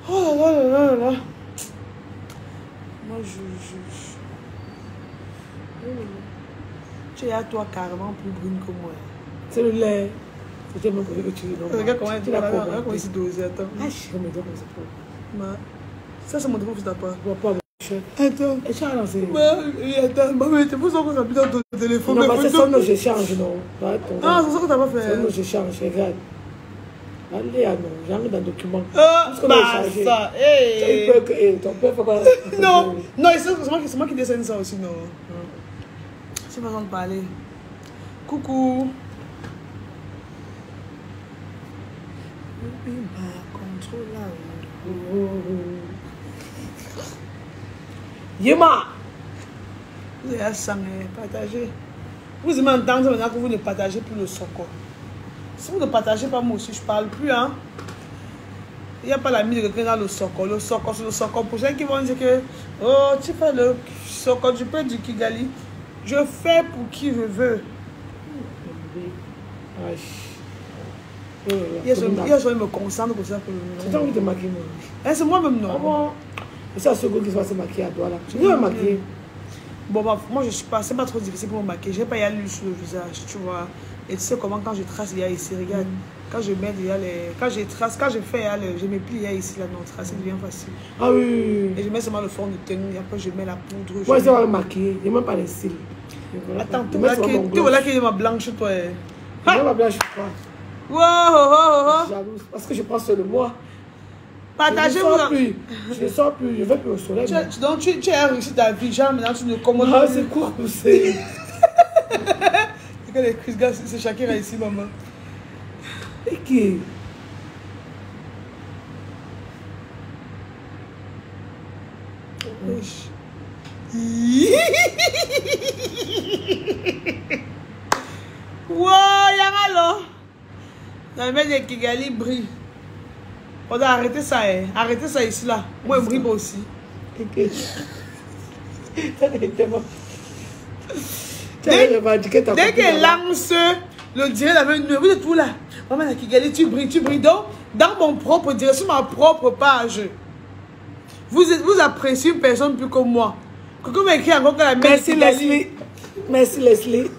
Oh là là là là là. Moi, tu es à toi carrément plus brune que moi. C'est le lait. C'était mon collègue que tu es. Regarde comment il s'est dosé. Attends. Ah, je me dis comme ça. Ça, c'est mon téléphone, tu n'as pas. Attends. Et tu as lancé. Attends, maman, tu peux savoir qu'on a plus dans ton téléphone. Non, c'est ça, non, je change, non. Ah, c'est ça que tu n'as pas fait. C'est non, je change, regarde. Allez, ah non, j'arrive dans le document. Ah, bah ça, hey. Ton père faut pas... Non, non, c'est moi qui dessine ça aussi, non. C'est pas besoin de parler. Coucou. Yema. Vous avez ça, mais partagez. Vous m'entendez maintenant que vous ne partagez plus le soko. Si vous ne partagez pas, moi aussi, je ne parle plus. Hein. Il n'y a pas l'ami de quelqu'un dans le soko. Le soko, c'est le soko. Pour ceux qui vont dire que oh, tu fais le soko du peuple du Kigali. Je fais pour qui je veux. Je me concentre pour ça. Tu t'as envie de maquiller moi? C'est moi-même, non. Ah bon? C'est à ce goût qui va se maquiller à toi là. Je vais me maquiller. Bon, bah, moi, je suis pas. C'est pas trop difficile pour me maquiller. Je n'ai pas y aller sur le visage, tu vois. Et tu sais comment, quand je trace, il y a ici, regarde. Quand je mets, il y a les. Quand je trace, quand je fais, je me plie, il y a ici, là, non, tracer devient facile. Ah oui. Et je mets seulement le fond de tenue, et après, je mets la poudre. Moi, je vais me maquiller. Je n'ai même pas les cils. Attends, tu vois qu'il y a ma blanche, toi. Moi, ma blanche, je crois. Wow, jalouse. Parce que je prends seul moi. Partagez-vous. Je ne sors plus. Je vais plus au soleil. Donc, tu as réussi ta vie. Genre, maintenant, tu ne commandes pas. Ah, c'est court poussé. Regarde les crises, gars, c'est Shakira ici, maman. Et qui? Wesh. Wow, Yangalo. La mère de Kigali brille. On doit arrêter ça, hein. Arrêtez ça ici, là. Moi, je brille aussi. Dès qu'elle lance le direct avec nous, vous êtes tout là. Maman de Kigali, tu brilles. Donc, dans mon propre direct, sur ma propre page, vous appréciez une personne plus comme moi. Quelqu'un m'a écrit encore que la mère de Kigali. Leslie. Merci, Leslie.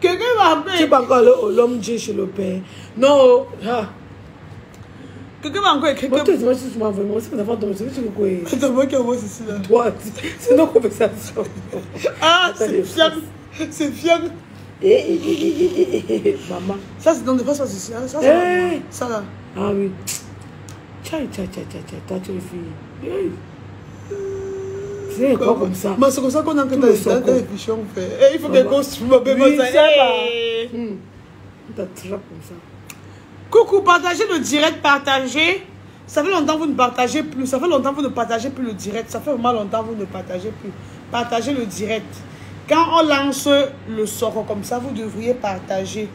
Quelqu'un m'a appelé. Tu n'es pas encore l'homme Dieu chez le père. Non. Ah. Quelqu'un m'a encore écrit. Toi, tu m'as dit, moi, c'est pas d'abord, tu veux quoi? C'est moi qui envoie ceci là. Toi, c'est nos conversations. Ah, c'est fiable. C'est fiable. Maman. Ça, c'est dans le face, c'est ça. Ça là. Ah oui. Tcha, toi, tu es fille. C'est quoi comme ça? Mais c'est comme ça qu'on a que dans les fichiers, on fait. Il faut qu'elle construise ma bébé. Oui, ça va. On t'attrape comme ça. Coucou, partagez le direct, partagez. Ça fait longtemps que vous ne partagez plus. Ça fait longtemps que vous ne partagez plus le direct. Ça fait vraiment longtemps que vous ne partagez plus. Partagez le direct. Quand on lance le sort comme ça, vous devriez partager.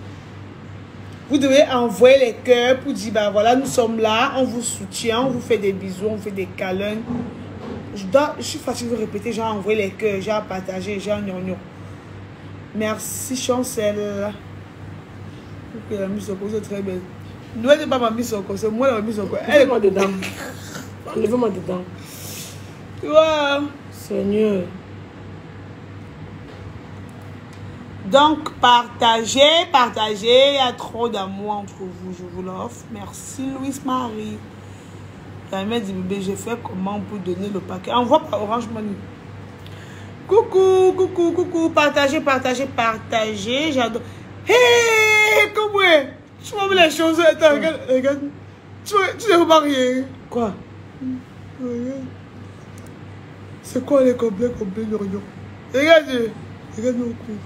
Vous devez envoyer les cœurs pour dire, bah voilà, nous sommes là, on vous soutient, on vous fait des bisous, on fait des câlins. Je suis fatiguée de répéter, genre envoyer les cœurs, genre partager, genre gnognon. Merci, Chancel. La mise au c'est très belle. Noël n'est pas ma mise au c'est moi la mise au elle est moi dedans. Enlevez-moi dedans. Wow. Seigneur. Donc, partagez. Il y a trop d'amour entre vous, je vous l'offre. Merci, Louise-Marie. La mère dit, bébé, j'ai fait comment pour donner le paquet. Envoie par Orange Money. Coucou. Partagez. J'adore. Hé, comment est? Tu m'as mis les choses. Attends, regarde. Tu n'es pas marié. Quoi? C'est quoi les complets, l'oignon? Regarde nos coups.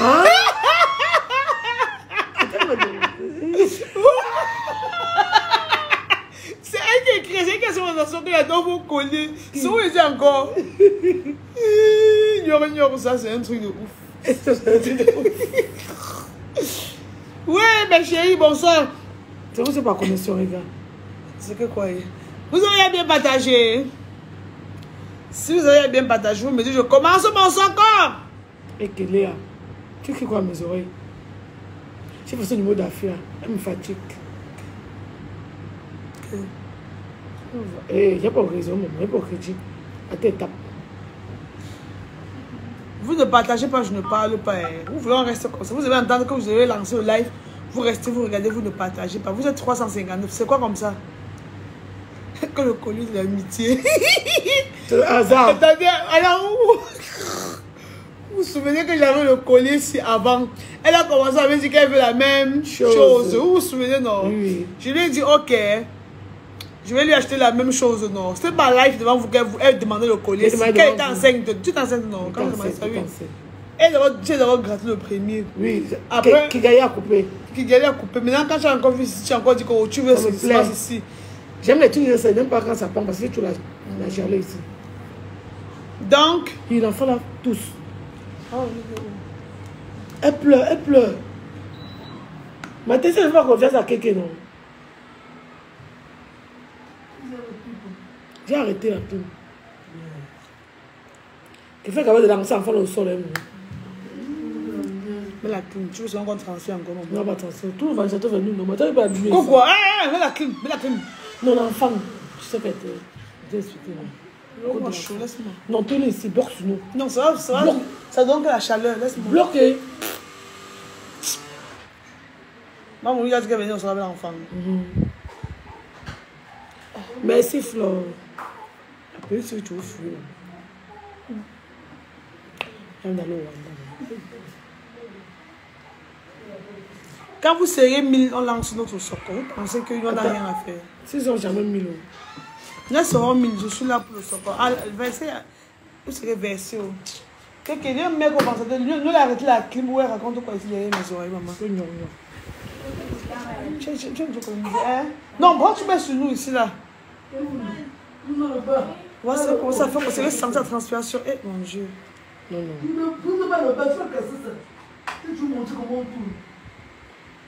Ah? C'est elle qui écrit, c'est qu'elle s'est dans son qu'il y a dans vos colliers. C'est où il dit encore? Ignorant, ça c'est un truc de ouf. Ouais, mes chéris, bonsoir. C'est vous, c'est pas connexion, les gars. C'est que quoi? Vous avez bien partagé. Si vous avez bien partagé, vous me dites, je commence mon socor. Et que Léa. Tu cries quoi à mes oreilles? Si c'est ce numéro d'affaires, elle me fatigue. Il n'y a pas de raison, il n'y a pas de crédit. À tes étapes. Vous ne partagez pas, je ne parle pas. Vous voulez rester comme ça. Vous allez entendre que vous avez lancé le live. Vous restez, vous regardez, vous ne partagez pas. Vous êtes 359. C'est quoi comme ça? Que le colis de l'amitié. C'est le hasard. Attendez, alors vous vous souvenez que j'avais le collier ici avant? Elle a commencé à me dire qu'elle veut la même chose. Vous vous souvenez, non? Oui. Je lui ai dit, ok, je vais lui acheter la même chose, non? C'était pas live devant vous qu'elle demandait le collier. Si elle était enceinte, tu es enceinte, non? Quand elle d'abord gratté le premier. Oui, après, qui gagnait à couper. Qui gagnait à couper. Maintenant, quand tu as encore vu ici, tu as encore dit que tu veux ce qui se passe ici. J'aime les trucs, je ne sais même pas quand ça prend parce que tu l'as gelé ici. Donc, il en faut là tous. Oh, elle pleure, elle pleure. Ma tête, elle ne fait pas confiance à quelqu'un, non? J'ai arrêté la plume. Qui fait qu'elle va de lancer enfant au sol. Mais la clim, tu veux encore transférer encore? Non, pas transférer. Tout le monde est venu. Non, mais tu n'as pas abîmé. Pourquoi? Mets la clim, mets la clim. Non, l'enfant, je sais pas, j'ai expliqué. Laisse-moi. Non, tenez ici, bloque sur nous. Non, ça donne que la chaleur, laisse-moi. Bloqué. Maman, il a dit qu'elle venait, on sera avec l'enfant. Merci, Flore. Après, si tu veux fuir. Elle va aller au Rwanda. Quand vous serez 1000, on lance notre soccer. Vous pensez qu'il n'y en a rien à faire? S'ils n'ont jamais 1000 euros. Nous serons 1000, je suis là pour le soccer. Ah, versé, vous serez versé. Quelqu'un, mec, on pense que nous l'arrêtons la clim, où elle raconte quoi ici derrière mes oreilles, maman. Non, pourquoi tu mets sur nous ici, là? Voilà, comment ça fait que c'est senti la transpiration. Eh, mon Dieu. Non, non.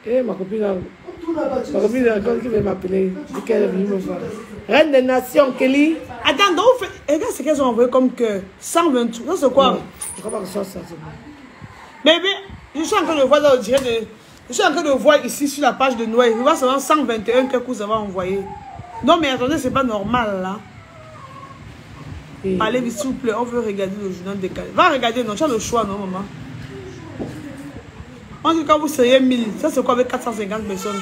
Eh, ma copine, qui veut m'appeler, dit qu'elle est venue me voir. Reine des Nations, Kelly. Attends, donc, regarde ce qu'elles ont envoyé comme que 128. Ça, c'est quoi? Je crois pas que ça, c'est bon. Mais je suis en train de voir là, je suis en train de voir ici sur la page de Noël. Je vois seulement 121 que vous avez envoyé. Non, mais attendez, c'est pas normal là. Et... Allez, s'il vous plaît, on veut regarder le journal décalé. Va regarder, non, tu as le choix, non, maman? On dit quand vous seriez 1000, ça c'est quoi avec 450 personnes?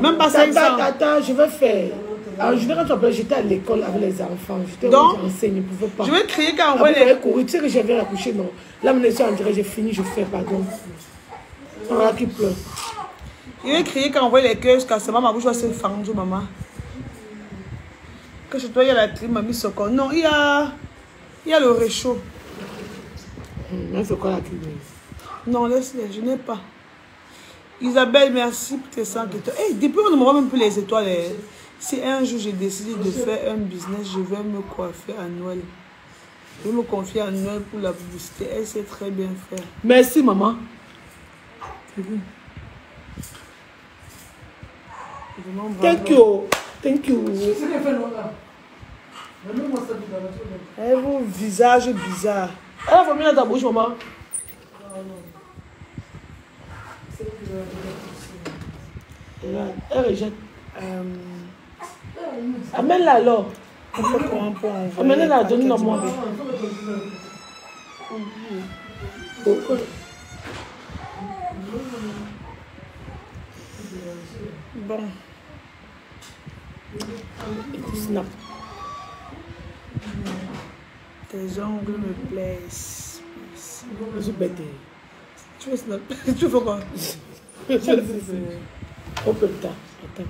Même pas 500. Attends, je vais faire. Alors, je vais quand j'étais à l'école avec les enfants. J'étais enseignée, je ne pouvais pas. Je vais crier quand on voit les... Tu sais que je viens accoucher, non? Là, mon on dirait j'ai fini, je fais, pardon. Voilà qui pleure. Je vais crier quand on voit les cœurs jusqu'à ce moment où je vais se fendre, maman. Que chez toi, il y a la clim, mamie Soko. Non, il y a le réchaud. C'est quoi la clim? Non, laisse-les, je n'ai pas. Isabelle, merci pour tes 100 étoiles. Hey, depuis on ne me voit même plus les étoiles. Si un jour j'ai décidé de faire un business, je vais me coiffer à Noël. Je vais me confier à Noël pour la publicité. Elle sait très bien faire. Merci, maman. Thank you. Thank you. Elle vos visage bizarre. Elle a vomi dans ta bouche, maman. Elle rejette. Amène-la alors. Amène-la, donne-la moi. Bon. Snap. Tes ongles me plaisent. Je suis bête. Tu veux snap? Tu veux quoi? On peut le temps. Attends.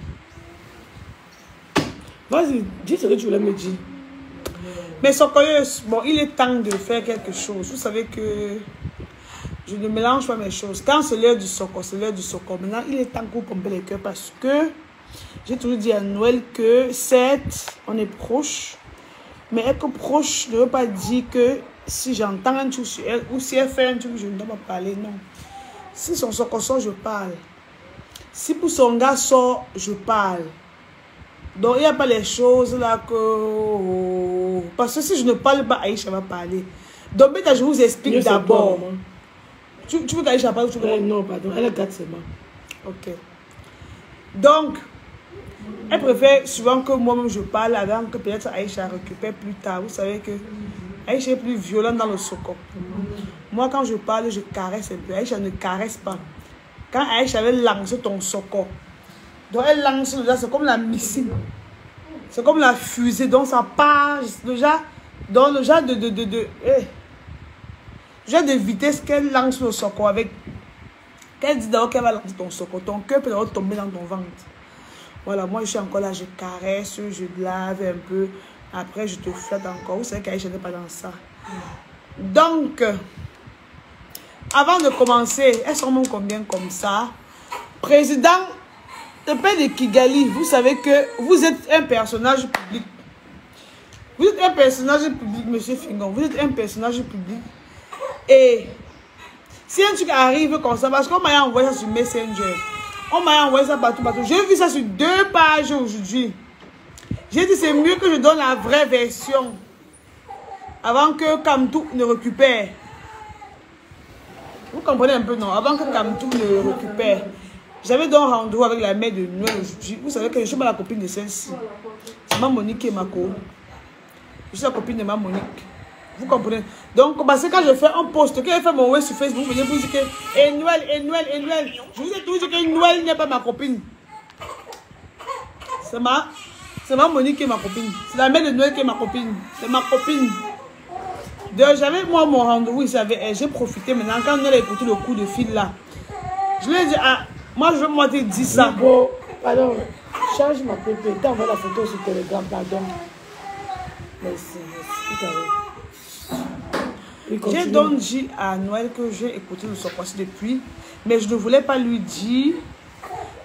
Vas-y, dis ce que tu voulais me dire. Mais Sokoyeuse, bon, il est temps de faire quelque chose. Vous savez que je ne mélange pas mes choses. Quand c'est l'heure du Soko, c'est l'heure du Soko. Maintenant, il est temps que vous pompez les cœurs parce que j'ai toujours dit à Noël que certes, on est proche. Mais être proche ne veut pas dire que si j'entends un truc sur elle ou si elle fait un truc, je ne dois pas parler. Non. Si son Soko sort, je parle. Si pour son gars sort, je parle. Donc, il n'y a pas les choses là que... Parce que si je ne parle pas, Aïcha va parler. Donc, je vous explique d'abord. Tu veux qu'Aïcha parle ou tu veux... Non, pardon, elle a 4 semaines. Ok. Donc, elle préfère souvent que moi-même je parle avant que peut-être Aïcha récupère plus tard. Vous savez que Aïcha est plus violente dans le soko. Moi, quand je parle, je caresse un peu. Aïcha ne caresse pas. Quand Aïcha avait lancé ton soko, donc elle lance déjà, c'est comme la missile. C'est comme la fusée, donc ça part déjà dans le genre de vitesse qu'elle lance le soko avec. Qu'elle dit d'abord qu'elle va lancer ton soko, ton cœur peut d'abord tomber dans ton ventre. Voilà, moi je suis encore là, je caresse, je lave un peu. Après, je te flatte encore. Vous savez qu'Aïcha n'est pas dans ça. Donc, avant de commencer, elles sont même combien comme ça? Président de pays de Kigali, vous savez que vous êtes un personnage public. Vous êtes un personnage public, monsieur Fingon. Vous êtes un personnage public. Et si un truc arrive comme ça, parce qu'on m'a envoyé ça sur Messenger, on m'a envoyé ça partout. J'ai vu ça sur 2 pages aujourd'hui. J'ai dit c'est mieux que je donne la vraie version avant que Kamtou ne récupère. Vous comprenez un peu, non? Avant que Kamtou ne récupère. J'avais donc rendez-vous avec la mère de Noël aujourd'hui. Vous savez que je suis pas la copine de celle-ci. C'est ma Monique et ma co. Je suis la copine de ma Monique. Vous comprenez? Donc, parce que quand je fais un post, quand je fais mon web sur Facebook, vous venez vous dire que et Noël. Je vous ai toujours dit que Noël n'est pas ma copine. C'est ma Monique qui est ma copine. C'est la mère de Noël qui est ma copine. C'est ma copine. Donc, j'avais moi mon rendez-vous ici avec elle. J'ai profité maintenant quand elle a écouté le coup de fil là. Je lui ai dit, ah, moi je veux moi te dire ça. Bon, pardon, change ma pépé. T'envoies la photo sur Telegram, pardon. Merci. J'ai donc dit à Noël que j'ai écouté le Sokwasi depuis, mais je ne voulais pas lui dire.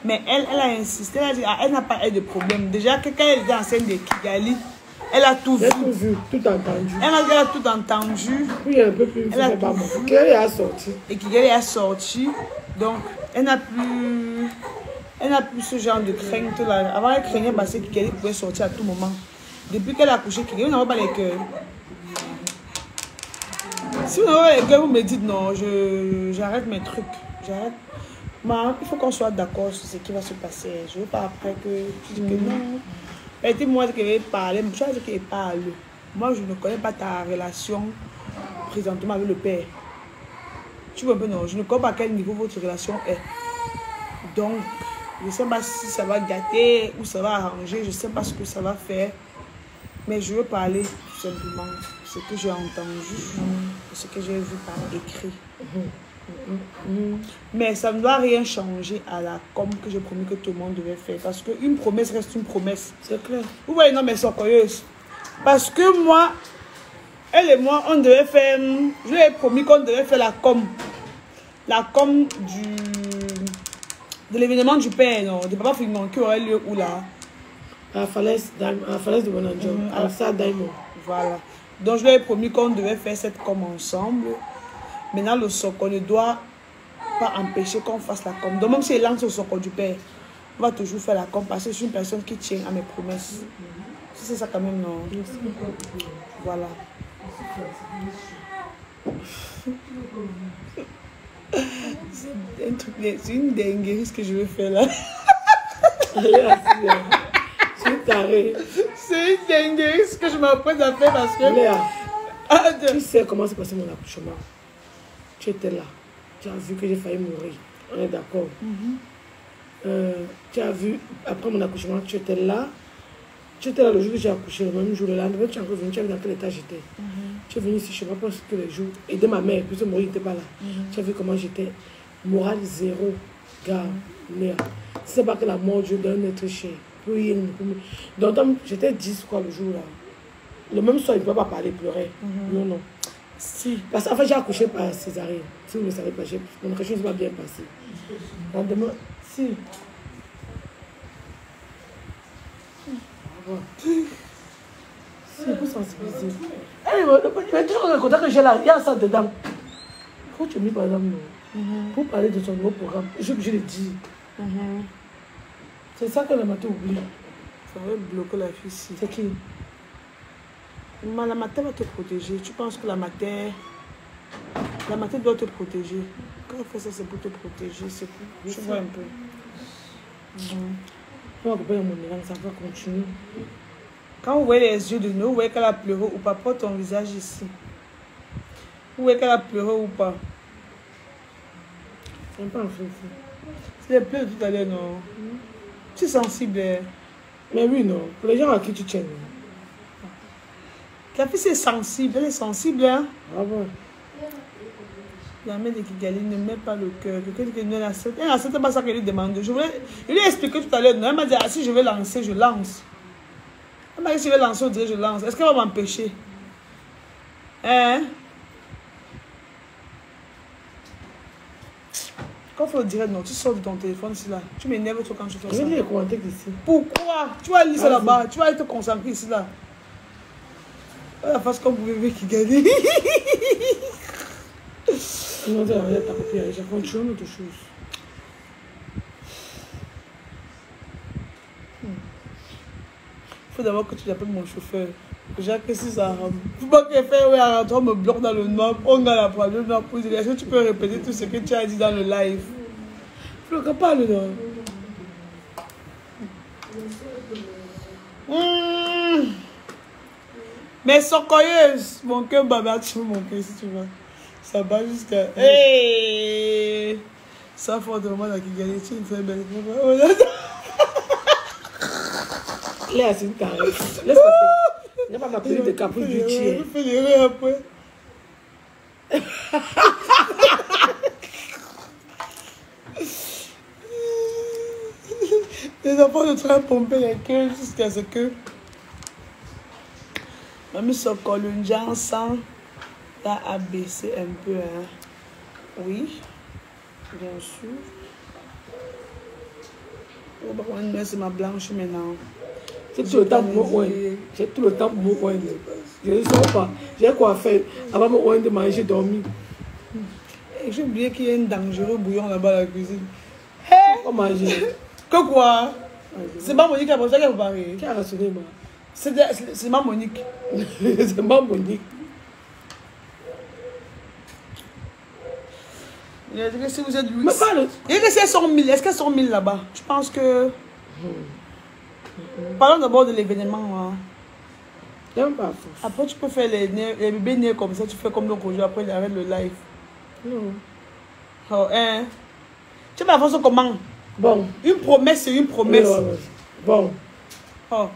Mais elle a insisté, elle a dit, ah, elle n'a pas eu de problème. Déjà, quand elle était enceinte de Kigali, elle a tout vu. Elle a tout vu, tout entendu. Elle a tout entendu. Puis un peu plus, elle a pas bon. Kigali a sorti. Et Kigali a sorti. Donc, elle n'a plus ce genre de crainte là. Avant, elle craignait parce que Kigali pouvait sortir à tout moment. Depuis qu'elle a accouché Kigali, on n'a pas les cœurs. Si vous n'avez pas les cœurs, vous me dites non, j'arrête mes trucs. J'arrête. Mais il faut qu'on soit d'accord sur ce qui va se passer. Je ne veux pas après que tu dis que non. Et moi qui vais parler, je vais dire qu'il parle. Moi, je ne connais pas ta relation présentement avec le père. Tu vois un peu, non? Je ne connais pas à quel niveau votre relation est. Donc, je ne sais pas si ça va gâter ou ça va arranger. Je ne sais pas ce que ça va faire. Mais je veux parler tout simplement de ce que j'ai entendu, de ce que j'ai vu par écrit. Mais ça ne doit rien changer à la com que j'ai promis que tout le monde devait faire. Parce qu'une promesse reste une promesse. C'est clair. Vous voyez, non, mais c'est curieuse. Parce que moi, elle et moi, on devait faire... Je lui ai promis qu'on devait faire la com. La com de l'événement du père, non, de Papa Fingon, qui aurait lieu où là? À la falaise de Bonanjo, à ça Daimo. Voilà. Donc je lui ai promis qu'on devait faire cette com ensemble. Maintenant, le Soko ne doit pas empêcher qu'on fasse la com. Donc même si elle lance le Soko du père, on va toujours faire la com parce que je suis une personne qui tient à mes promesses. C'est ça quand même, non? Voilà. C'est une dinguerie ce que je vais faire là. C'est une dinguerie ce que je m'apprête à faire parce que... Léa, tu sais comment s'est passé mon accouchement. Tu étais là. Tu as vu que j'ai failli mourir. On est d'accord. Tu as vu, après mon accouchement, tu étais là. Tu étais là le jour que j'ai accouché, le même jour, le lendemain, tu es encore venu, tu as vu dans quel état j'étais. Tu es venu ici chez moi parce que les jours, aider ma mère, puisque Maurice n'était pas là. Tu as vu comment j'étais. Morale zéro. Gars, Léa. C'est pas que la mort Dieu donne être cher. Donc, j'étais 10 quoi le jour là. Le même soir, il ne peut pas parler, pleurer. Non, non. Si. Parce qu'en fait, j'ai accouché par césarienne. Si vous ne le savez pas, mon accouchement ne s'est pas bien passé. Lendemain, si. C'est pour sensibiliser. Mais toujours le contact que j'ai là, il y a ça dedans. Quand tu me dis par exemple, pour parler de son nouveau programme, je suis obligé de dire. C'est ça que le matin oublie. Ça va bloquer la fille ici. C'est qui? Mais la matière va te protéger. Tu penses que la matière doit te protéger. Quand elle fait ça, c'est pour te protéger. C'est pour... Tu vois un peu. Moi, je vais mon ça va continuer. Quand vous voyez les yeux de nous, vous voyez qu'elle a pleuré ou pas. Porte ton visage ici. Vous voyez qu'elle a pleuré ou pas. C'est pas un feu. C'est les pleurs tout à l'heure, non? Tu es sensible. Mais oui, non. Pour les gens à qui tu tiens. La fille, c'est sensible. Elle est sensible, hein? Ah bon? La mère de Kigali ne met pas le cœur. Quelqu'un qui ne l'accepte. Elle n'accepte pas ça qu'elle lui demande. Je lui ai expliqué tout à l'heure. Elle m'a dit, ah, si je vais lancer, je lance. Elle m'a dit, si je vais lancer, on dirait je lance. Est-ce qu'elle va m'empêcher? Hein? Quand il faut le dire, non, tu sors de ton téléphone ici là. Tu m'énerves toi quand tu fais ça. Je vais lire les commentaires d'ici. Pourquoi? Tu vas lire ça là-bas. Tu vas te concentrer ici là. La face comme vous bébé qui gagne. Non, tu vas ta copie. J'ai continué autre chose. Il faut d'abord que tu appelles mon chauffeur. Jacques, si ça rame. Il faut pas qu'elle fasse, oui, arrête-toi, me bloque dans le noir. On a la problème. Est-ce que tu peux répéter tout ce que tu as dit dans le live? Faut qu'on parle, non? Mais socorreuse, mon cœur baba, tu veux mon cœur si tu veux. Ça va jusqu'à. Hey! Ça faut de moi là qui gagne. Tu es une très belle. Léa, c'est une caresse. Laisse passer. Il n'y a pas ma petite de caprice du tien. Je fais l'erreur après. Les enfants sont en train de pomper les cœurs jusqu'à ce que. Mamie Sokol, le Jansan là a baissé un peu. Hein. Oui, bien sûr. C'est ma blanche maintenant. C'est tout le temps pour moi. J'ai tout le temps pour moi. Je ne sais pas. J'ai quoi faire avant de manger, dormir. J'ai oublié qu'il y a un dangereux bouillon là-bas à la cuisine. Comment manger? Que quoi? C'est ma Monique qui a pensé qu'elle vous parler. Qui a rassuré moi? C'est ma Monique. C'est ma Monique. Si vous êtes 8. Mais parle. Est-ce qu'elles sont 1000? Est-ce qu'elles sont 1000 là-bas? Je pense que. Parlons d'abord de l'événement. Hein. J'aime pas force. Après, tu peux faire les bébés nés comme ça. Tu fais comme l'autre jour. Après, il arrête le live. Non. Oh, hein. Tu vas faire ça comment? Bon. Une promesse, c'est une promesse. Oui. Bon. Oh.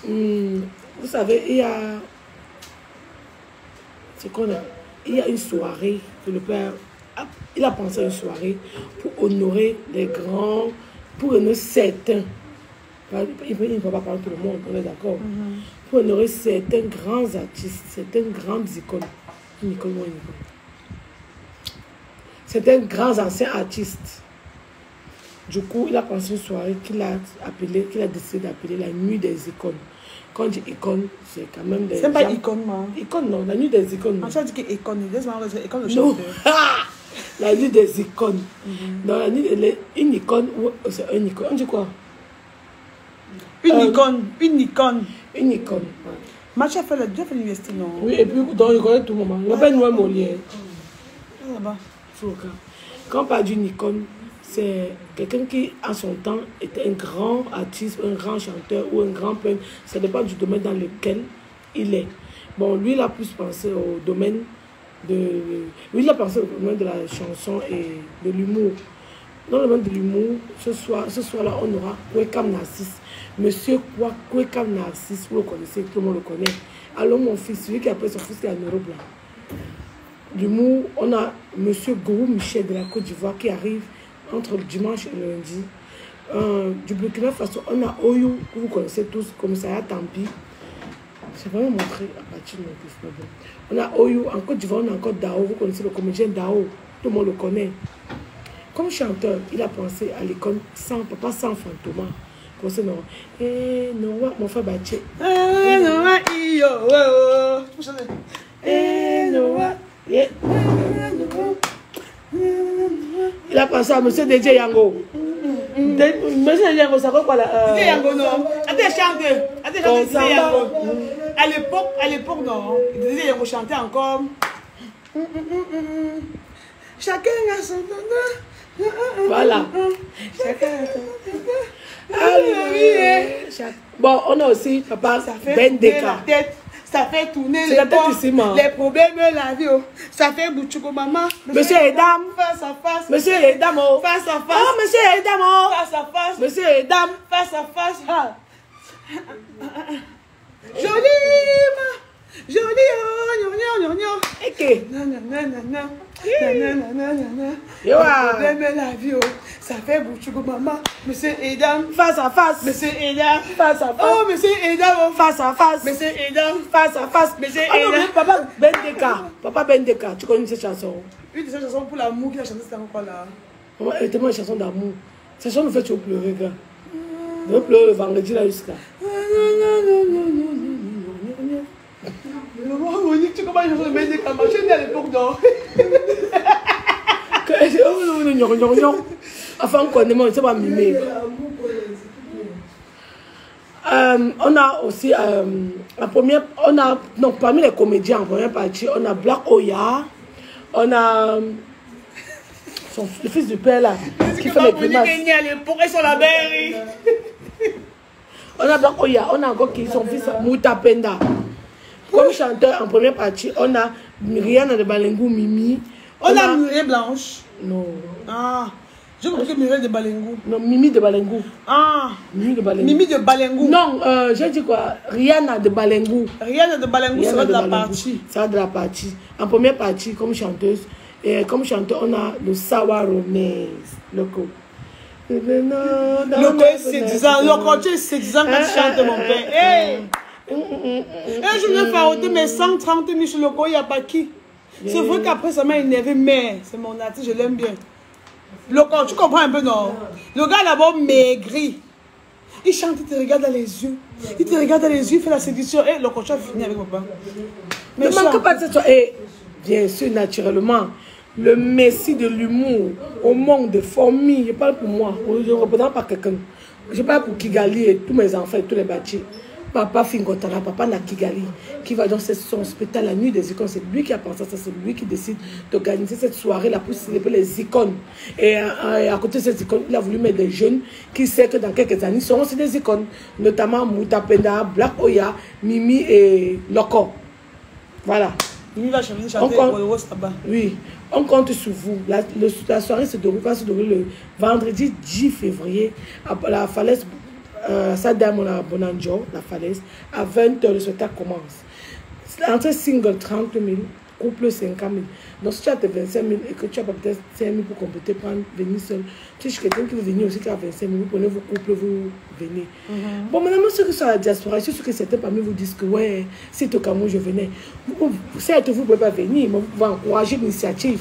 Vous savez, il y a. C'est qu'on a. Il y a une soirée que le père. Il a pensé à une soirée pour honorer les grands. Pour honorer certains. Il ne peut pas parler tout le monde, on est d'accord. Pour honorer certains grands artistes, certaines grandes icônes. Une icône, moi, une icône. Certains grands anciens artistes. Du coup, il a pensé une soirée qu'il a décidé d'appeler la nuit des icônes. Quand je dis icône, c'est quand même des. C'est pas icône, moi. Icône, non, la nuit des icônes. On dit que icône, icône de chanteur. La nuit des icônes. Dans la nuit, une icône, c'est un icône. On dit quoi? Une icône. Une icône. Une icône. Mathieu a fait l'université, non? Oui, et puis, donc, il connaît tout le monde. Il m'appelle Noël Molière. Là-bas. Quand on parle d'une icône, c'est quelqu'un qui, à son temps, était un grand artiste, un grand chanteur ou un grand peintre. Ça dépend du domaine dans lequel il est. Bon, lui, il a plus pensé au domaine de... Lui, il a pensé au domaine de la chanson et de l'humour. Dans le domaine de l'humour, ce soir-là, on aura Kwekam Narcisse. Monsieur Kwekam Narcisse, vous le connaissez, tout le monde le connaît. Alors, mon fils, celui qui appelle son fils, qui est à Europe, là. L'humour, on a Monsieur Gourou Michel de la Côte d'Ivoire qui arrive entre le dimanche et le lundi. Du Burkina Faso, on a Oyou, que vous connaissez tous, commissariat Tampi. Je vais vous montrer à partir de mon téléphone. On a Oyou, en Côte d'Ivoire, on a encore Dao, vous connaissez le comédien Dao, tout le monde le connaît. Comme chanteur, il a pensé à l'icône sans papa, sans fantôme. Comme ça, non. Eh, non, mon frère Baché. Eh, non, iyo, eh, non, yeah. Il a pensé à monsieur DJ Yango. Monsieur Yango, ça va quoi là? DJ Yango, non. Attends, chante. DJ Yango. À l'époque, non. Il disait, il chantait encore. Chacun a son nom. Voilà. Chacun a son nom. Bon, on a aussi, papa, Ça fait Ben tourner Deka. la tête. Ça fait tourner C'est la tête ici, maman. les problèmes de la vie. Ça fait Bouchouko maman. Monsieur et dame. Face à face. Monsieur et dame. Face à face. Oh, monsieur et dame. Face à face. Monsieur et dame. Face à face. Ah. Jolie. Jolie. Ok. Nanana. Yo, problème de la vie. Ça fait Bouchouko maman. Monsieur et dame. face à face. Monsieur et dame. Face à face. Oh, monsieur et dame. Face à face. Monsieur et dame. Face à face. Monsieur Oh, et non, dame. papa Ben Deka. Papa Ben Deka. Tu connais cette chanson? Une de ces chansons pour l'amour qu'il a chanté, c'était encore là. Elle était une chanson d'amour. Cette chanson me fait toujours pleurer, gars. Je vais pleurer le vendredi là jusqu'à. Tu commences à chanter de Bédé Kama. Je suis à l'époque, non? Enfin, on connaît, mais on ne sait pas mimer. On a aussi, donc parmi les comédiens en première partie, on a Black Oya, on a le fils du père là, qui fait les grimaces. On a Black Oya, on a encore qui son fils Mouta Penda. Comme chanteur en première partie, on a Rihanna de Balengou, Mimi. On a Mireille Blanche. Non. Ah, je crois que Mireille de Balengou. Non, Mimi de Balengou. Ah, Mimi de Balengou. Mimi de Balengou. Non, j'ai dit quoi? Rihanna de Balengou. Rihanna de Balengou sera de la partie. Ça sera de la partie. En première partie, comme chanteuse. Et comme chanteur, on a le Sawa Romez. Loco. Loco, c'est 10 ans. Loco, tu es 10 ans quand tu chantes, mon père. Hey! Un jour, je vais faire mes 130 000 chez Loco, il n'y a pas qui. C'est vrai qu'après, ça m'a énervé, mais c'est mon artiste, je l'aime bien. Loco, tu comprends un peu, non? Le gars d'abord maigri. Il chante, il te regarde dans les yeux. Il te regarde dans les yeux, il fait la séduction. Et Loco, tu as fini avec papa. Ne manque pas de ça. Et bien sûr, naturellement, le messie de l'humour au monde de famille. Je parle pour moi, je ne représente pas quelqu'un. Je parle pour Kigali et tous mes enfants et tous les bâtis. Papa Fingotana, papa na Kigali, qui va dans son spectacle la nuit des icônes. C'est lui qui a pensé ça, c'est lui qui décide d'organiser cette soirée-là pour célébrer les icônes. Et à côté de ces icônes, il a voulu mettre des jeunes qui savent que dans quelques années, ils seront aussi des icônes. Notamment Mouta Penda, Black Oya, Mimi et Loco. Voilà. Mimi va chanter le rose là-bas. Oui, on compte sur vous. La soirée se déroule le vendredi 10 février à la falaise. Ça dame on a Bonanjo, la falaise. À 20h, le spectacle commence. Entre single 30 000, couple 50 000. Donc si tu as tes 25 000 et que tu as peut-être 5 000 pour compléter, prendre, venir seul. Tu sais quelqu'un qui veut venir aussi qui a 25 000, vous prenez vos couples, vous venez. Bon, maintenant, ceux qui sont à la diaspora, je suis sûr que certains parmi vous disent que ouais, si au Cameroun je venais. Certes, vous ne pouvez pas venir, mais vous pouvez encourager l'initiative.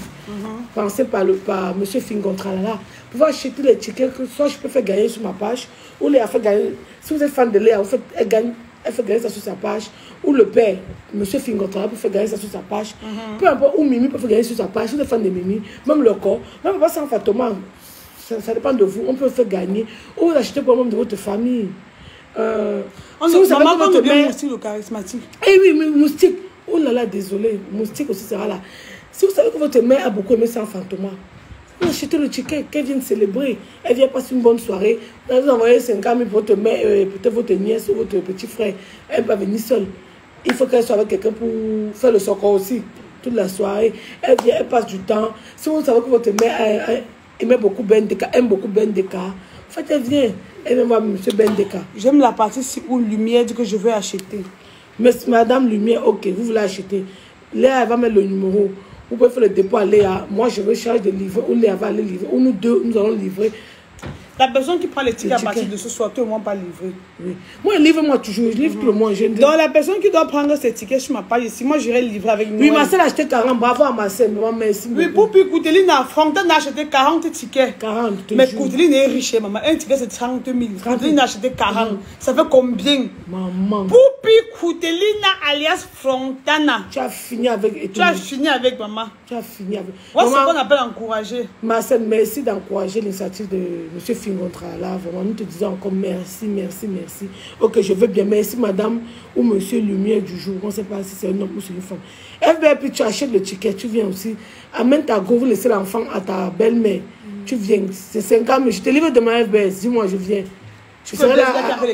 Pensez par M. Fingontralala. Vous pouvez acheter les tickets que soit je peux faire gagner sur ma page, ou les faire gagner. Si vous êtes fan de Léa, vous faites gagner. Elle fait gagner ça sur sa page, ou le père, M. Fingotra, peut faire gagner ça sur sa page, peu importe, ou Mimi peut faire gagner sur sa page, si vous êtes fan de Mimi, même le corps, même pas sans Fatoma, ça dépend de vous, on peut faire gagner, ou vous achetez pour le membre de votre famille. Si vous savez que votre mère, Moustique le charismatique. Eh oui, mais Moustique, oh là là, désolé, Moustique aussi sera là. Si vous savez que votre mère a beaucoup aimé sans Fantoma, vous achetez le ticket, qu'elle vienne célébrer, elle vient passer une bonne soirée, vous envoyez 50 000 pour votre mère, peut-être votre nièce ou votre petit frère, elle va venir seule. Il faut qu'elle soit avec quelqu'un pour faire le soccer aussi, toute la soirée. Elle vient, elle passe du temps. Si vous savez que votre mère aime beaucoup Ben Deka, en fait, elle vient, elle vient voir M. Ben Deka. J'aime la partie où Lumière dit que je veux acheter. Mais Madame Lumière, ok, vous voulez acheter. Léa, elle va mettre le numéro. Vous pouvez faire le dépôt à Léa. Moi, je veux charger de livrer. Ou Léa va aller livrer. Ou nous deux, nous allons livrer. La personne qui prend les tickets à partir de ce soir, tout le monde pas livré. Oui. Moi, livre-moi toujours. Je livre tout le monde. Donc, la personne qui doit prendre ses tickets sur ma page ici, moi, j'irai livrer avec nous. Oui, Marcel a acheté 40. Bravo à Marcel. Merci. Oui, pour puis Kouteline a Fronten a acheté 40 tickets. 40. Mais Kouteline est riche, maman. Un ticket, c'est 30 000. Kouteline a acheté 40. Ça fait combien? Maman. Pour puis Kouteline alias Frontana. Tu as fini avec. Tu as fini avec, maman. Tu as fini avec. Moi, c'est ce qu'on appelle encourager. Marcel, merci d'encourager l'initiative de M. meeting contre là, vraiment, nous te disons encore merci, merci, merci. Ok, je veux bien, merci madame ou monsieur lumière du jour. On ne sait pas si c'est un homme ou c'est une femme. FBI, puis tu achètes le ticket, tu viens aussi. Amène ta go, vous laissez l'enfant à ta belle-mère. Tu viens, c'est 5 ans, mais je te livre demain FBS, dis-moi, je viens. Je serai là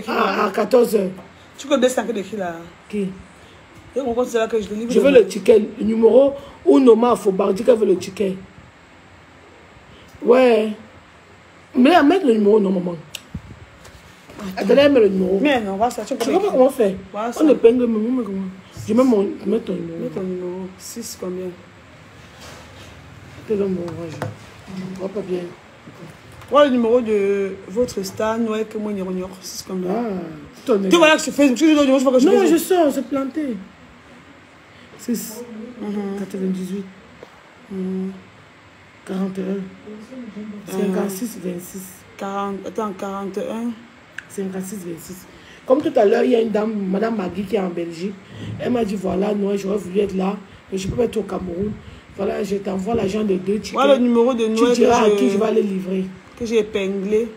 à 14h. Tu connais ça que d'écrit là? Qui? Je veux le ticket, le numéro ou Noma Fobardi qui veut le ticket. Ouais. Mais à mettre le numéro, non, maman. Attendez, mets le numéro. Mais non, va ça. Tu sais pas comment faire. On ne peint le numéro, mais comment? Je mets ton numéro. Mets ton numéro. 6 combien? T'es dans mon orage. Je vois pas bien. Voilà le numéro de votre star, Noël, que moi, 6 combien? Ah, tu vois là que je fais. Non, je sors, c'est planté. 6, 98, 41, 56, 26. 41. 56, 26. Comme tout à l'heure, il y a une dame, Madame Magui, qui est en Belgique. Elle m'a dit, voilà, Noël, j'aurais voulu être là, mais je ne peux pas être au Cameroun. Voilà, je t'envoie l'argent de 2 tickets. Voilà le numéro de Noël. Tu diras à qui je vais aller livrer. Que j'ai épinglé.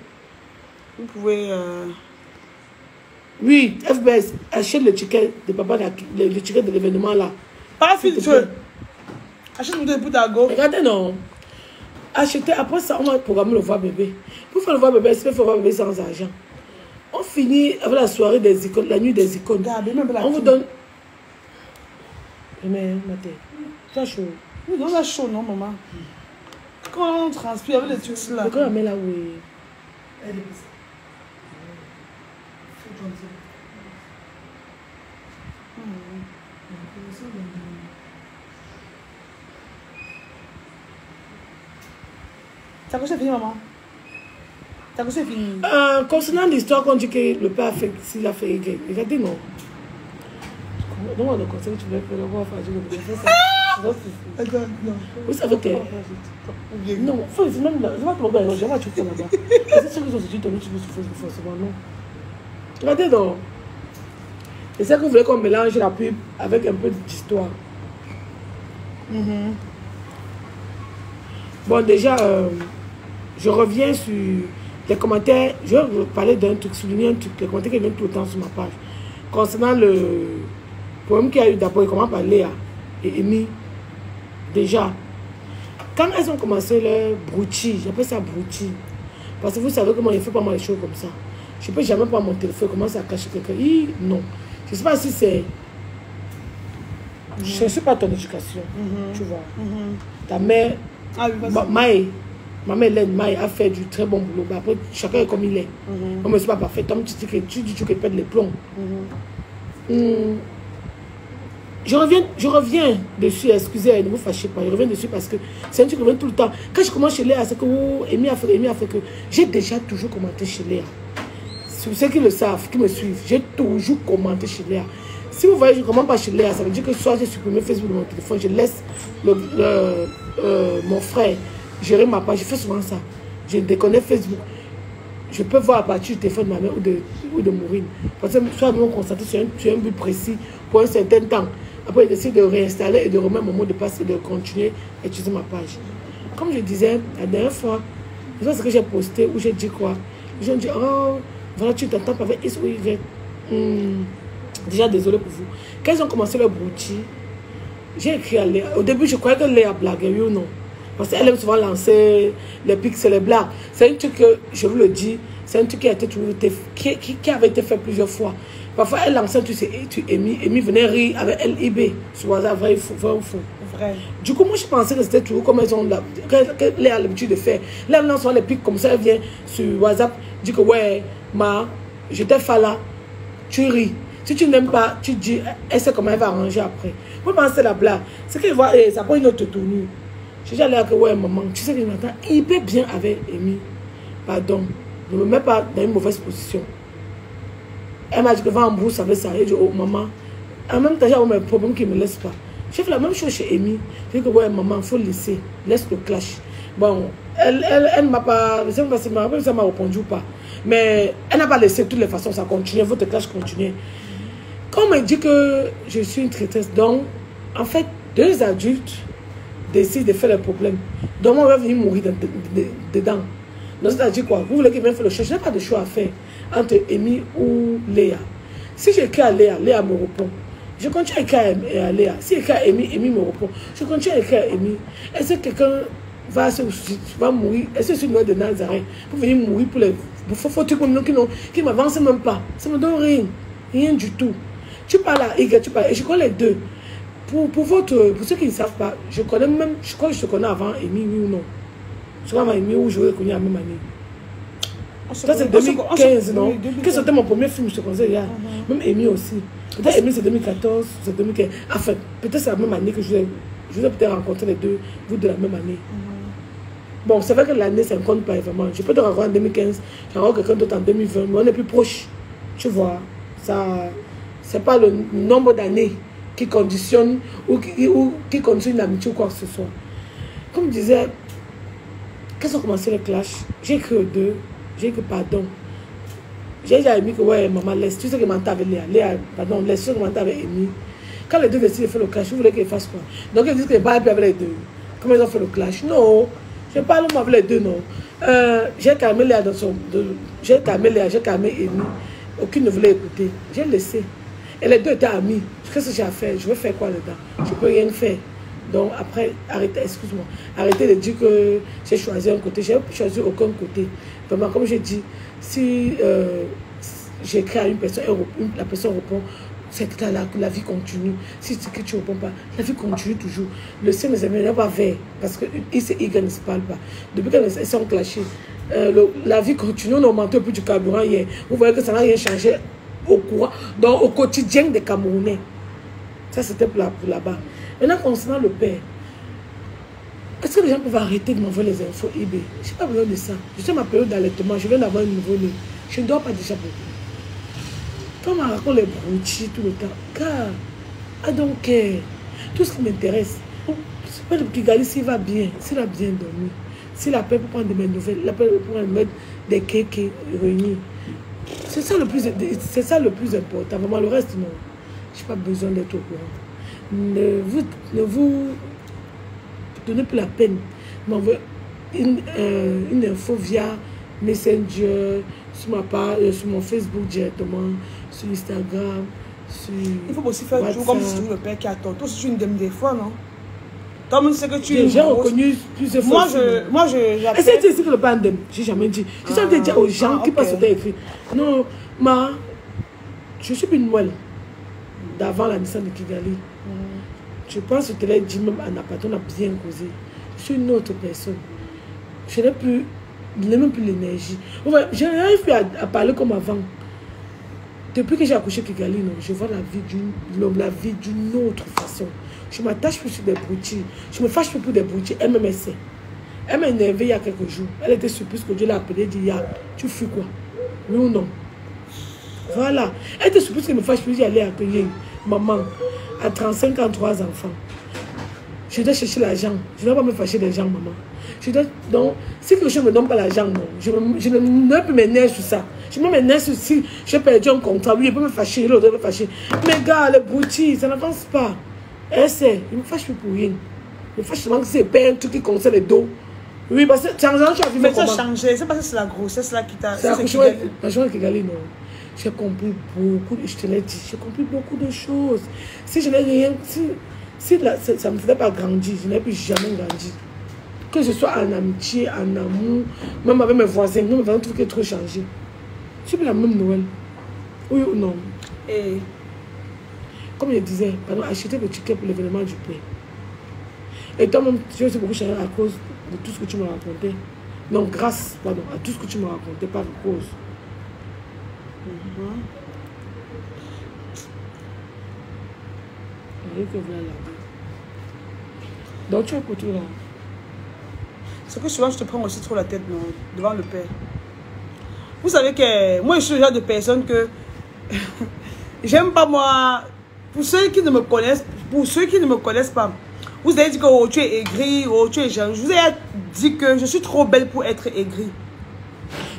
Vous pouvez... Oui, FBS, achète le ticket de papa, le ticket de l'événement là. Pas filtreux. Achète-nous des bouts à go. Regardez, non. Achetez, après ça, on va programmer le voir bébé. Pour faire le voir bébé, c'est faire le voir bébé sans argent. On finit avec la soirée des icônes, la nuit des icônes. On vous donne. Mais, Mathé, ça chaud. Oui, non, ça chaud, non, maman. Quand on transpire avec les trucs là. Quand on la met là, oui. T'as quoi c'est fini, maman? T'as quoi c'est fini? Concernant l'histoire qu'on dit que le père a fait, s'il a fait, regardez, non. Non, on a conseillé que tu voulais faire le voir, Attends, non. Vous savez que. Non, il faut même là. Je vais te regarder, je vais te faire là-bas. C'est sûr qu'ils ont dit ton tu veux souffrir forcément, non. Regardez donc. Et c'est que vous voulez qu'on mélange la pub avec un peu d'histoire. Bon, déjà, je reviens sur les commentaires. Je vais vous parler d'un truc, souligner un truc, les commentaires qui viennent tout le temps sur ma page. Concernant le problème qu'il y a eu d'abord, comment par Léa et Amy. Déjà, quand elles ont commencé leur broutilles, j'appelle ça broutilles. Parce que vous savez comment il fait pas mal de choses comme ça. Je ne peux jamais prendre mon téléphone, commencer à cacher quelqu'un. Non. Je ne sais pas si c'est... Je ne sais pas ton éducation, tu vois. Ta mère, ma mère Hélène Maï a fait du très bon boulot. Bah, après, chacun est comme il est. On ne suis pas parfait. Toi, tu dis que tu pètes les plombs. Je reviens dessus, excusez, ne vous fâchez pas. Je reviens dessus parce que c'est un truc qui revient tout le temps. Quand je commence chez Léa, c'est que Amy a fait que j'ai déjà toujours commenté chez Léa. Pour ceux qui le savent, qui me suivent, j'ai toujours commenté chez Léa. Si vous voyez, je ne commente pas chez Léa, ça veut dire que soit j'ai supprimé Facebook de mon téléphone, je laisse mon frère gérer ma page. Je fais souvent ça. Je déconnecte Facebook. Je peux voir à partir du téléphone de ma mère ou de Maureen. Parce que soit nous concentrés sur un but précis pour un certain temps. Après, j'essaie de réinstaller et de remettre mon mot de passe et de continuer à utiliser ma page. Comme je disais, la dernière fois, je sais ce que j'ai posté ou j'ai dit quoi. Les gens disent, oh, voilà, tu t'entends pas avec X ou Y. Déjà, désolé pour vous. Quand ils ont commencé leur broutilles, j'ai écrit à Léa. Au début, je croyais que Léa blaguait, oui ou non. Parce qu'elle aime souvent lancer les pics et les blagues. C'est un truc que, je vous le dis, c'est un truc qui, qui avait été fait plusieurs fois. Parfois, elle lançait un truc, tu Amy venait rire avec LIB sur WhatsApp, vrai ou faux. Vrai. Du coup, moi, je pensais que c'était toujours comme elles ont l'habitude de faire. Là, elle lance les pics comme ça, elle vient sur WhatsApp, dit que ouais, je t'ai fait là, tu ris. Si tu n'aimes pas, tu dis, elle sait comment elle va arranger après. Moi, je pensais la blague. C'est qu'elle voit, ça prend une autre tournure. Je dis à Léa que ouais, maman, tu sais que je m'entends hyper bien avec Amy. Pardon, ne me mets pas dans une mauvaise position. Elle m'a dit que va en brousse avec ça. Elle dit, oh maman, en même temps, j'ai mes problèmes qui ne me laissent pas. J'ai fait la même chose chez Amy. Je dis que ouais, maman, il faut laisser. Laisse le clash. Bon, elle ne m'a pas. Je ne sais pas si elle m'a répondu ou pas. Mais elle n'a pas laissé de toutes les façons. Ça continue. Votre clash continue. Quand on me dit que je suis une traîtresse, donc, en fait, 2 adultes décident de faire le problème. Donc, on va venir mourir dedans. Donc, c'est-à-dire quoi? Vous voulez qu'il vienne faire le choix? Je n'ai pas de choix à faire entre Amy ou Léa. Si j'écris à Léa, Léa me répond. Je continue à écrire à Léa. Si j'écris à Amy, Amy me répond. Je continue à écrire à Amy. Est-ce que quelqu'un va mourir? Est-ce que c'est une loi de Nazareth pour venir mourir pour les... Faut qui m'avancent même pas. Ça me donne rien. Rien du tout. Tu parles à Iga, tu parles... Et je connais les deux. Pour ceux qui ne savent pas, je connais même... Je crois que je te connais avant Amy, oui ou non? Je crois avant Amy où je l'ai connu à la même année. Ça, c'est 2015, non? Qu'est-ce que c'était mon premier film, je te conseille, hier. Même Amy aussi. Peut-être Amy, c'est 2014, c'est 2015. Enfin, peut-être c'est la même année que je vous ai peut-être rencontré les deux, vous de la même année. Bon, c'est vrai que l'année, ça ne compte pas vraiment. Je peux te rencontrer en 2015, je rencontre quelqu'un d'autre en 2020, mais on est plus proche. Tu vois, ça, c'est pas le nombre d'années qui conditionne ou qui conditionne une amitié ou quoi que ce soit. Comme je disais, quand ont commencé les clashs, j'ai écrit aux deux. J'ai écrit pardon. J'ai déjà aimé que ouais, maman, laisse. Tu sais que maman avec Léa. Léa, pardon, laisse. Tu sais que maman avec Amy. Quand les deux décident de faire le clash, vous voulez qu'ils fassent quoi? Donc ils disent qu'ils ne parlent plus avec les deux. Comment ils ont fait le clash? Non. Je parle avec les deux, non. J'ai calmé Léa dans son. J'ai calmé Léa, j'ai calmé Amy. Aucune ne voulait écouter. J'ai laissé. Et les deux étaient amis. Qu'est-ce que j'ai à faire? Je vais faire quoi dedans? Je ne peux rien faire. Donc après, arrêtez, excuse-moi, arrêtez de dire que j'ai choisi un côté. Je n'ai choisi aucun côté. Vraiment, comme j'ai dit, si j'écris à une personne, la personne répond, c'est là que la vie continue. Si tu ne réponds pas, la vie continue toujours. Le ciel, mes amis, n'est pas vert. Parce que ici, ils ne se parlent pas. Depuis qu'ils sont clashés, la vie continue. On a augmenté un peu du carburant hier. Vous voyez que ça n'a rien changé au courant, donc au quotidien des Camerounais. Ça, c'était pour là-bas. Maintenant, concernant le père, est-ce que les gens peuvent arrêter de m'envoyer les infos eBay? Je n'ai pas besoin de ça. Je suis à ma période d'allaitement, je viens d'avoir un nouveau-né. Je ne dors pas déjà beaucoup. Quand on me raconte les broutilles tout le temps, car, I don't care. Tout ce qui m'intéresse, c'est pas le Kigali s'il va bien, s'il a bien dormi, s'il appelle pour prendre de mes nouvelles, il appelle pour mettre des cakes réunis. C'est ça le plus important. Vraiment, le reste, non. Je n'ai pas besoin d'être au courant. Ne vous donnez plus la peine. M'envoyer une info via Messenger, sur ma page, sur mon Facebook directement, sur Instagram, sur il faut aussi faire toujours comme si tu le père qui attend. Toi, si tu une demi des fois, non? Toi, même c'est que tu... J'ai reconnu plusieurs fois. Moi, j'appelle... Est-ce que tu sais que le pandem? J'ai jamais dit. Je suis en train de dire aux gens qui passent au temps écrit. Non, je suis une Noël d'avant la naissance de Kigali. Je pense que je te l'ai dit même à Napato, on a bien causé. Je suis une autre personne. Je n'ai même plus l'énergie. Je n'arrive plus à parler comme avant. Depuis que j'ai accouché Kigali, non, je vois la vie d'une autre façon. Je m'attache plus sur des broutilles. Je me fâche plus pour des broutilles. Elle me sait. Elle m'a énervé il y a quelques jours. Elle était surprise que Dieu l'a appelée et dit, tu fuis quoi? Oui ou non? Voilà. Elle était surprise qu'elle me fâche plus. J'allais accueillir maman à 35 ans, 3 enfants. Je dois chercher l'argent. Je ne dois pas me fâcher des gens, maman. Donc, si quelque chose ne me donne pas l'argent, non. Je ne peux plus m'énerver sur ça. Je me m'énerve sur si j'ai perdu un contrat. Lui, il peut me fâcher, l'autre peut me fâcher. Mais gars, les broutilles, ça n'avance pas. Elle sait, il me fâche plus pour rien. Il me fâche seulement que c'est un truc qui concerne les dos. Oui, parce que tu as vu mais ça a changé. C'est parce que c'est la grossesse là qui t'a... C'est la joie de Kigali, non. J'ai compris beaucoup, je te l'ai dit, j'ai compris beaucoup de choses. Si je n'ai rien, si ça ne me faisait pas grandir, je n'ai plus jamais grandi. Que je sois en amitié, en amour, même avec mes voisins, mes voisins trouvent qu'il y a trop changé. Je suis plus la même Noël. Oui ou non? Et comme je disais, pardon, acheter le ticket pour l'événement du père. Et toi-même, tu as aussi beaucoup changé à cause de tout ce que tu m'as raconté. Non, grâce, pardon, à tout ce que tu m'as raconté, pas à cause. Donc tu as pour tout là. C'est que souvent je te prends aussi trop la tête devant le père. Vous savez que moi je suis le genre de personne que j'aime pas moi. Pour ceux qui ne me connaissent pas, vous avez dit que oh, tu es aigri, oh, tu es jeune. Je vous ai dit que je suis trop belle pour être aigri.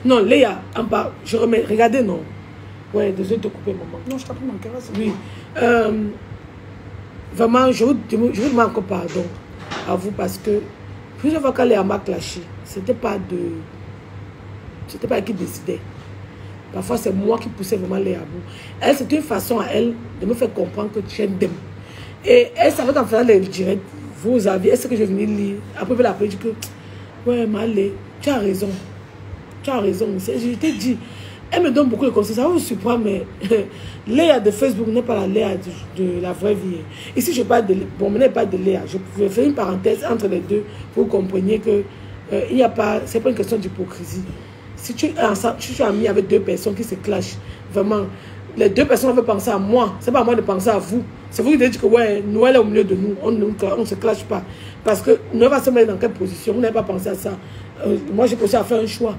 Non, Léa, en bas, je remets, regardez, non. Ouais, désolé de te couper, maman. Non, je t'en prie, mon cœur. Oui. Vraiment, je vous demande encore pardon à vous parce que plusieurs fois quand Léa m'a clashé, c'était pas de... c'était pas elle qui décidait. Parfois, c'est moi qui poussais vraiment Léa à bout. Elle, c'était une façon à elle de me faire comprendre que tu aimes. Et elle savait qu'en faisant les directs, vous avez, est-ce que je venais lire? Après, elle a dit que, ouais, Malé, tu as raison. Tu as raison. Je t'ai dit, elle me donne beaucoup de conseils. Ça vous surprendre, mais Léa de Facebook n'est pas la Léa de la vraie vie. Ici, je parle de, bon, mais n'est pas de Léa. Je vais faire une parenthèse entre les deux pour que vous compreniez que il n'y a pas, c'est pas une question d'hypocrisie. Si tu es ami avec deux personnes qui se clashent, vraiment, les deux personnes veulent penser à moi. C'est pas à moi de penser à vous. C'est vous qui dites que ouais, Noël est au milieu de nous. On ne se clash pas. Parce que Noël va se mettre dans quelle position? Vous n'avez pas pensé à ça. Moi, j'ai pensé à faire un choix.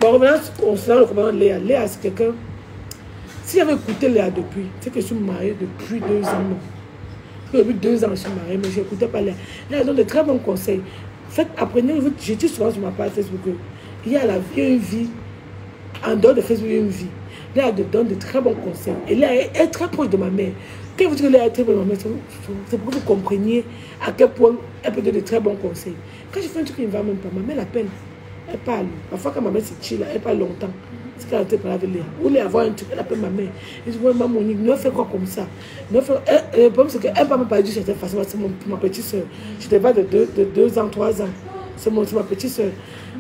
Bon, revenons concernant le compagnon de Léa. Léa, c'est quelqu'un... Si j'avais écouté Léa depuis, c'est que je suis mariée depuis 2 ans. Non. Depuis 2 ans, je suis mariée, mais je n'écoutais pas Léa. Léa donne de très bons conseils. Faites, apprenez, je dis souvent sur ma page Facebook, il y a une vie, en dehors de Facebook, il y a une vie. Léa donne de très bons conseils. Et Léa est très proche de ma mère. Quand vous dites que Léa est très proche de ma mère, c'est pour que vous compreniez à quel point elle peut donner de très bons conseils. Quand je fais un truc qui ne va même pas, ma mère l'appelle. Elle parle. Parfois, quand ma mère se chill, elle parle longtemps. C'est qu'elle a été parlée avec Léa. Ou Léa voit un truc, elle appelle ma mère. Elle dit, ouais, maman, ne fais quoi comme ça. Le problème, c'est qu'elle ne peut pas me parler d'une certaine façon. C'est ma petite soeur. Je n'étais pas de 2 ans, 3 ans. C'est ma petite soeur.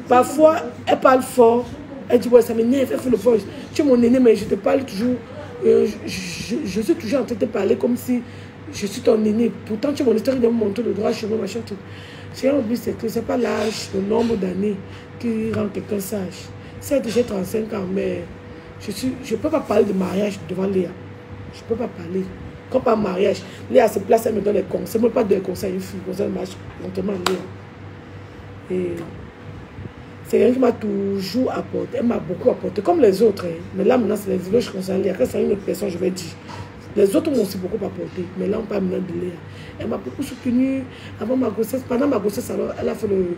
Parfois, elle parle fort. Elle dit, ouais, ça m'énerve, elle fait le fort. Tu es mon aîné, mais je te parle toujours. Je suis toujours en train de te parler comme si je suis ton aîné. Pourtant, tu es mon histoire de me montrer le droit chez moi, machin, tout. Ce qui est obligé, c'est que ce n'est pas l'âge, le nombre d'années qui rend quelqu'un sage. Certes, j'ai 35 ans, mais je ne peux pas parler de mariage devant Léa. Je ne peux pas parler. Quand par mariage, Léa se place, elle me donne les conseils. Moi, pas de conseils à une fille, conseil de mariage, lentement Léa. Et c'est quelqu'un qui m'a toujours apporté. Elle m'a beaucoup apporté, comme les autres. Hein. Mais là, maintenant, c'est les autres, je conseille Léa. Quand c'est une autre personne, je vais dire. Les autres m'ont aussi beaucoup apporté. Mais là, on parle maintenant de Léa. Elle m'a beaucoup soutenue avant ma grossesse. Pendant ma grossesse, alors, elle a fait le...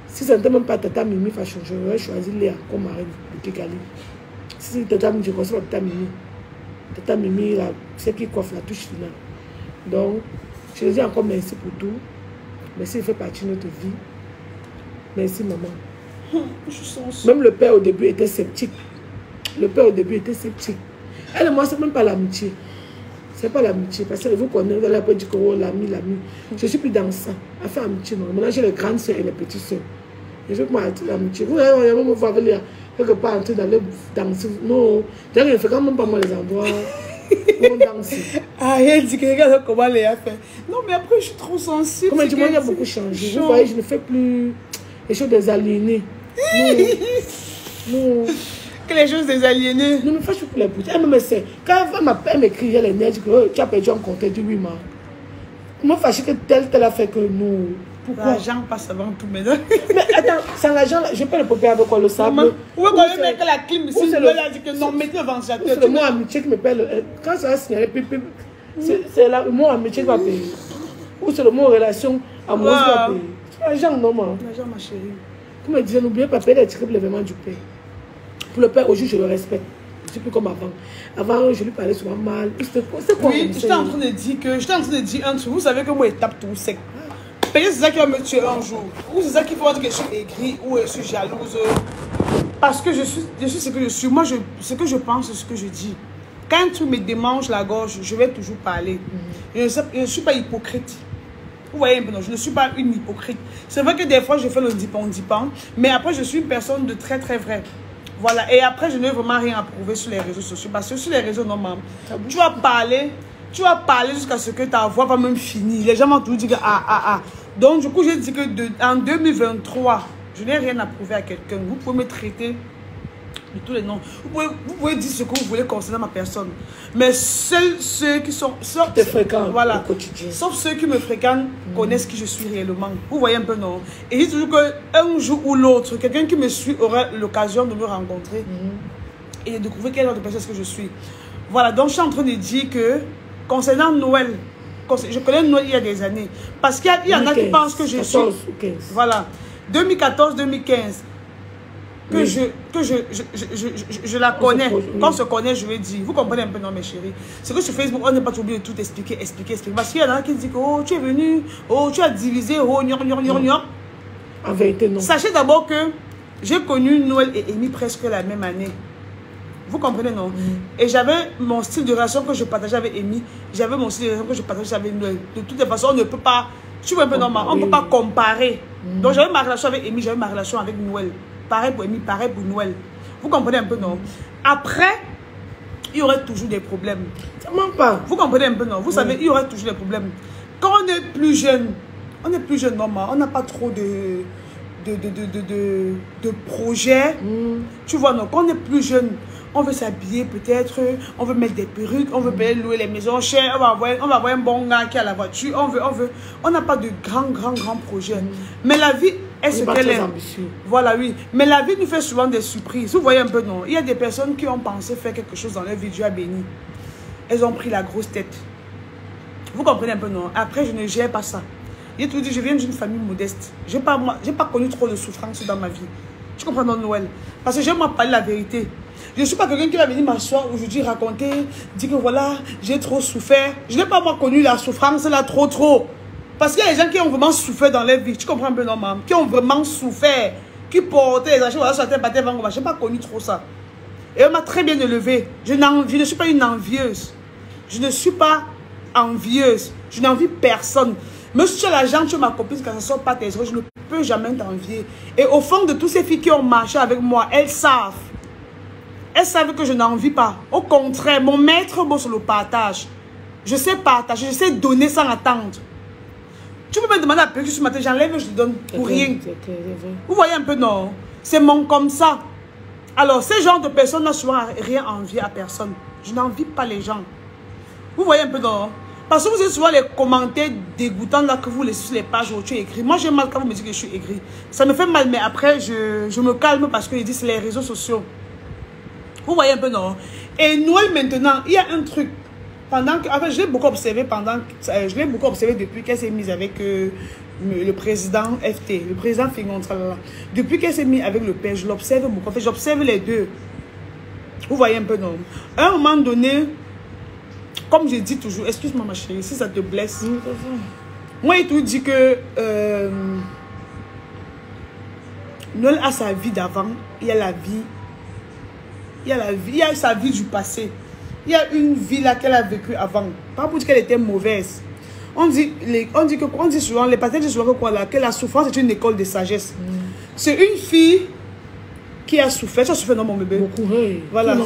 Si ce n'était même pas Tata Mimi Fashion, j'aurais choisi Léa comme marraine de Kigali. Si Tata Mimi, je conseille Tata Mimi. Tata Mimi, c'est qui coiffe la touche finale. Donc, je lui dis encore merci pour tout. Merci, il fait partie de notre vie. Merci, maman. Même le père au début était sceptique. Le père au début était sceptique. Elle et moi, c'est même pas l'amitié. C'est pas l'amitié. Parce que vous connaissez, vous allez pas dire que oh, l'ami. Je suis plus dans ça. À faire amitié, non. Maintenant, j'ai les grandes soeurs et les petites soeurs. Je veux pas l'amitié. Vous allez me voir avec quelque part en train d'aller danser. Non. D'ailleurs, je ne fais quand même pas moi les endroits où on danse. Ah, elle dit que regarde comment Léa fait. Non, mais après, je suis trop sensible. Comme tu vois, il y a beaucoup changé. Vous voyez, je ne fais plus les choses des aliénés. Non. Que les choses des aliénés. Non, mais fâche pour les petits. Elle me sait. Quand elle m'écrit, elle est née, elle dit que oh, tu as perdu un compte. Elle dit oui, ma. Moi, fâché que tel a fait que nous. Pourquoi l'argent passe avant tout maintenant? Mais attends, sans l'argent, je peux le papier avec quoi le sable. Où est qu'on met la clim ici? Elle a dit que non, mettez le ventilateur. C'est le mot amitié qui me paye. Quand ça va signaler, c'est le mot amitié qui va payer. Ou c'est le mot relation amoureuse qui va payer. C'est l'argent, non, ma. L'argent, ma chérie. Comme elle disait, n'oubliez pas payer les tickets pour l'événement du père. Pour le père, aujourd'hui, je le respecte. Je ne suis plus comme avant. Avant, je lui parlais souvent mal. C'est quoi? Oui, j'étais en train de dire un truc. Vous savez que moi, il tape tout sec. Peut-être c'est ça qui va me tuer un jour. Ou c'est ça qui fait que je suis aigrie ou je suis jalouse. Parce que je suis ce que je suis. Moi, ce que je pense, c'est ce que je dis. Quand tu me démanges la gorge, je vais toujours parler. Je ne suis pas hypocrite. Vous voyez, non, je ne suis pas une hypocrite. C'est vrai que des fois, je fais le dipant, mais après, je suis une personne de très, très vrai. Voilà. Et après, je n'ai vraiment rien à prouver sur les réseaux sociaux. Parce que sur les réseaux, non, maman, tu vas parler jusqu'à ce que ta voix va même finir. Les gens m'ont toujours dit que Donc, du coup, j'ai dit que en 2023, je n'ai rien à prouver à quelqu'un. Vous pouvez me traiter de tous les noms. Vous pouvez dire ce que vous voulez concernant ma personne. Mais seuls ceux qui sont... Sauf ceux qui me fréquentent connaissent qui je suis réellement. Vous voyez un peu, non? Et je dis toujours qu'un jour ou l'autre, quelqu'un qui me suit aura l'occasion de me rencontrer et de découvrir quelle autre personne que je suis. Voilà, donc je suis en train de dire que concernant Noël, je connais Noël il y a des années. Parce qu'il y en a qui pensent que je suis... Voilà, 2014-2015. Que je la connais. Quand on se connaît, je vais dire. Vous comprenez un peu, non, mes chéris? C'est que sur Facebook, on n'est pas obligé de tout expliquer. Parce qu'il y en a qui disent que oh, tu es venu, oh, tu as divisé, oh, En vérité, non. Sachez d'abord que J'ai connu Noël et Amy presque la même année. Vous comprenez, non? Et j'avais mon style de relation que je partageais avec Amy. J'avais mon style de relation que je partageais avec Noël. De toutes les façons, on ne peut pas... Tu vois un peu normal, on ne peut pas comparer. Donc j'avais ma relation avec Amy, j'avais ma relation avec Noël. Pareil pour Amy, pareil pour Noël. Vous comprenez un peu, non? Après, il y aurait toujours des problèmes. Ça manque pas. Vous comprenez un peu, non? Vous savez, il y aurait toujours des problèmes. Quand on est plus jeune, normal, on n'a pas trop de projets. Tu vois, non? Quand on est plus jeune, on veut s'habiller peut-être, on veut mettre des perruques, on veut payer louer les maisons chères, on va avoir un bon gars qui a la voiture, on n'a pas de grands projets. Mais la vie est ce qu'elle est. Voilà, oui. Mais la vie nous fait souvent des surprises. Vous voyez un peu, non? Il y a des personnes qui ont pensé faire quelque chose dans leur vie, Dieu a béni. Elles ont pris la grosse tête. Vous comprenez un peu, non? Après, je ne gère pas ça. J'ai tout dit, je viens d'une famille modeste. Je n'ai pas connu trop de souffrance dans ma vie. Tu comprends, non, Noël? Parce que j'aime parler la vérité. Je ne suis pas quelqu'un qui va venir m'asseoir aujourd'hui, raconter, dire que voilà, j'ai trop souffert. Je n'ai pas moi connu la souffrance là trop. Parce qu'il y a des gens qui ont vraiment souffert dans leur vie. Tu comprends un peu, non, maman? Qui ont vraiment souffert. Qui portaient les achats, voilà, sur la tête, je n'ai pas connu trop ça. Et on m'a très bien élevé. Je ne suis pas une envieuse. Je ne suis pas envieuse. Je n'envie personne. Même si tu as l'argent, tu es ma copine, quand ça ne sort pas tes yeux, je ne peux jamais t'envier. Et au fond de toutes ces filles qui ont marché avec moi, elles savent. Elles savent que je n'envie pas. Au contraire, mon maître mot sur le partage. Je sais partager, je sais donner sans attendre. Tu peux me demander à payer ce matin, j'enlève, je te donne pour rien. Vous voyez un peu, non? C'est mon comme ça. Alors, ces genres de personnes n'ont souvent rien envie à personne. Je n'envie pas les gens. Vous voyez un peu, non? Parce que vous avez souvent les commentaires dégoûtants là que vous laissez sur les pages où tu écris. Moi, j'ai mal quand vous me dites que je suis aigrie. Ça me fait mal, mais après, je me calme parce que je dis c'est les réseaux sociaux. Vous voyez un peu, non? Et Noël, maintenant, il y a un truc. Pendant que, enfin, je l'ai beaucoup observé depuis qu'elle s'est mise avec le président FT, le président Fingon. Depuis qu'elle s'est mise avec le père, je l'observe beaucoup. En fait, j'observe les deux. Vous voyez un peu, non? À un moment donné, comme je dis toujours, excuse-moi ma chérie, si ça te blesse. Moi, il tout dit que Noël a sa vie d'avant, il y a la vie. Il y a sa vie du passé. Il y a une vie là qu'elle a vécue avant. Pas pour dire qu'elle était mauvaise. On dit souvent, les patrons disent souvent que la souffrance est une école de sagesse. C'est une fille qui a souffert. Tu as souffert, non, mon bébé? Beaucoup, oui. Voilà.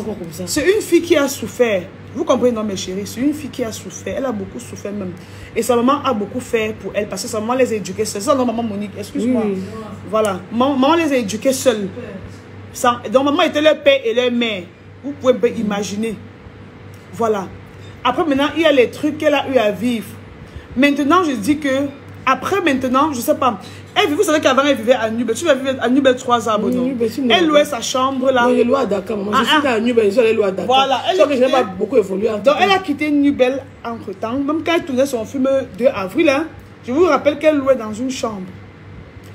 C'est une fille qui a souffert. Vous comprenez, non, mes chéris? C'est une fille qui a souffert. Elle a beaucoup souffert même. Et sa maman a beaucoup fait pour elle. Parce que sa maman les a éduquées seule. Ça, non, maman Monique, excuse-moi. Oui. Voilà. Maman les a éduquées seule. Donc, maman était leur père et leur mère. Vous pouvez pas imaginer. Voilà. Après, maintenant, il y a les trucs qu'elle a eu à vivre. Maintenant, je dis que... Après, maintenant, je sais pas. Vous savez qu'avant, elle vivait à Nubel. Tu vas vivre à Nubel 3 ans, non? Elle louait sa chambre là. Oui, elle louait à Dakar. Moi, je suis à Nubel, je louée à Dakar. Voilà. Je n'ai pas beaucoup évolué. Donc, elle a quitté Nubel entre-temps. Même quand elle tournait son film 2 avril, hein, je vous rappelle qu'elle louait dans une chambre.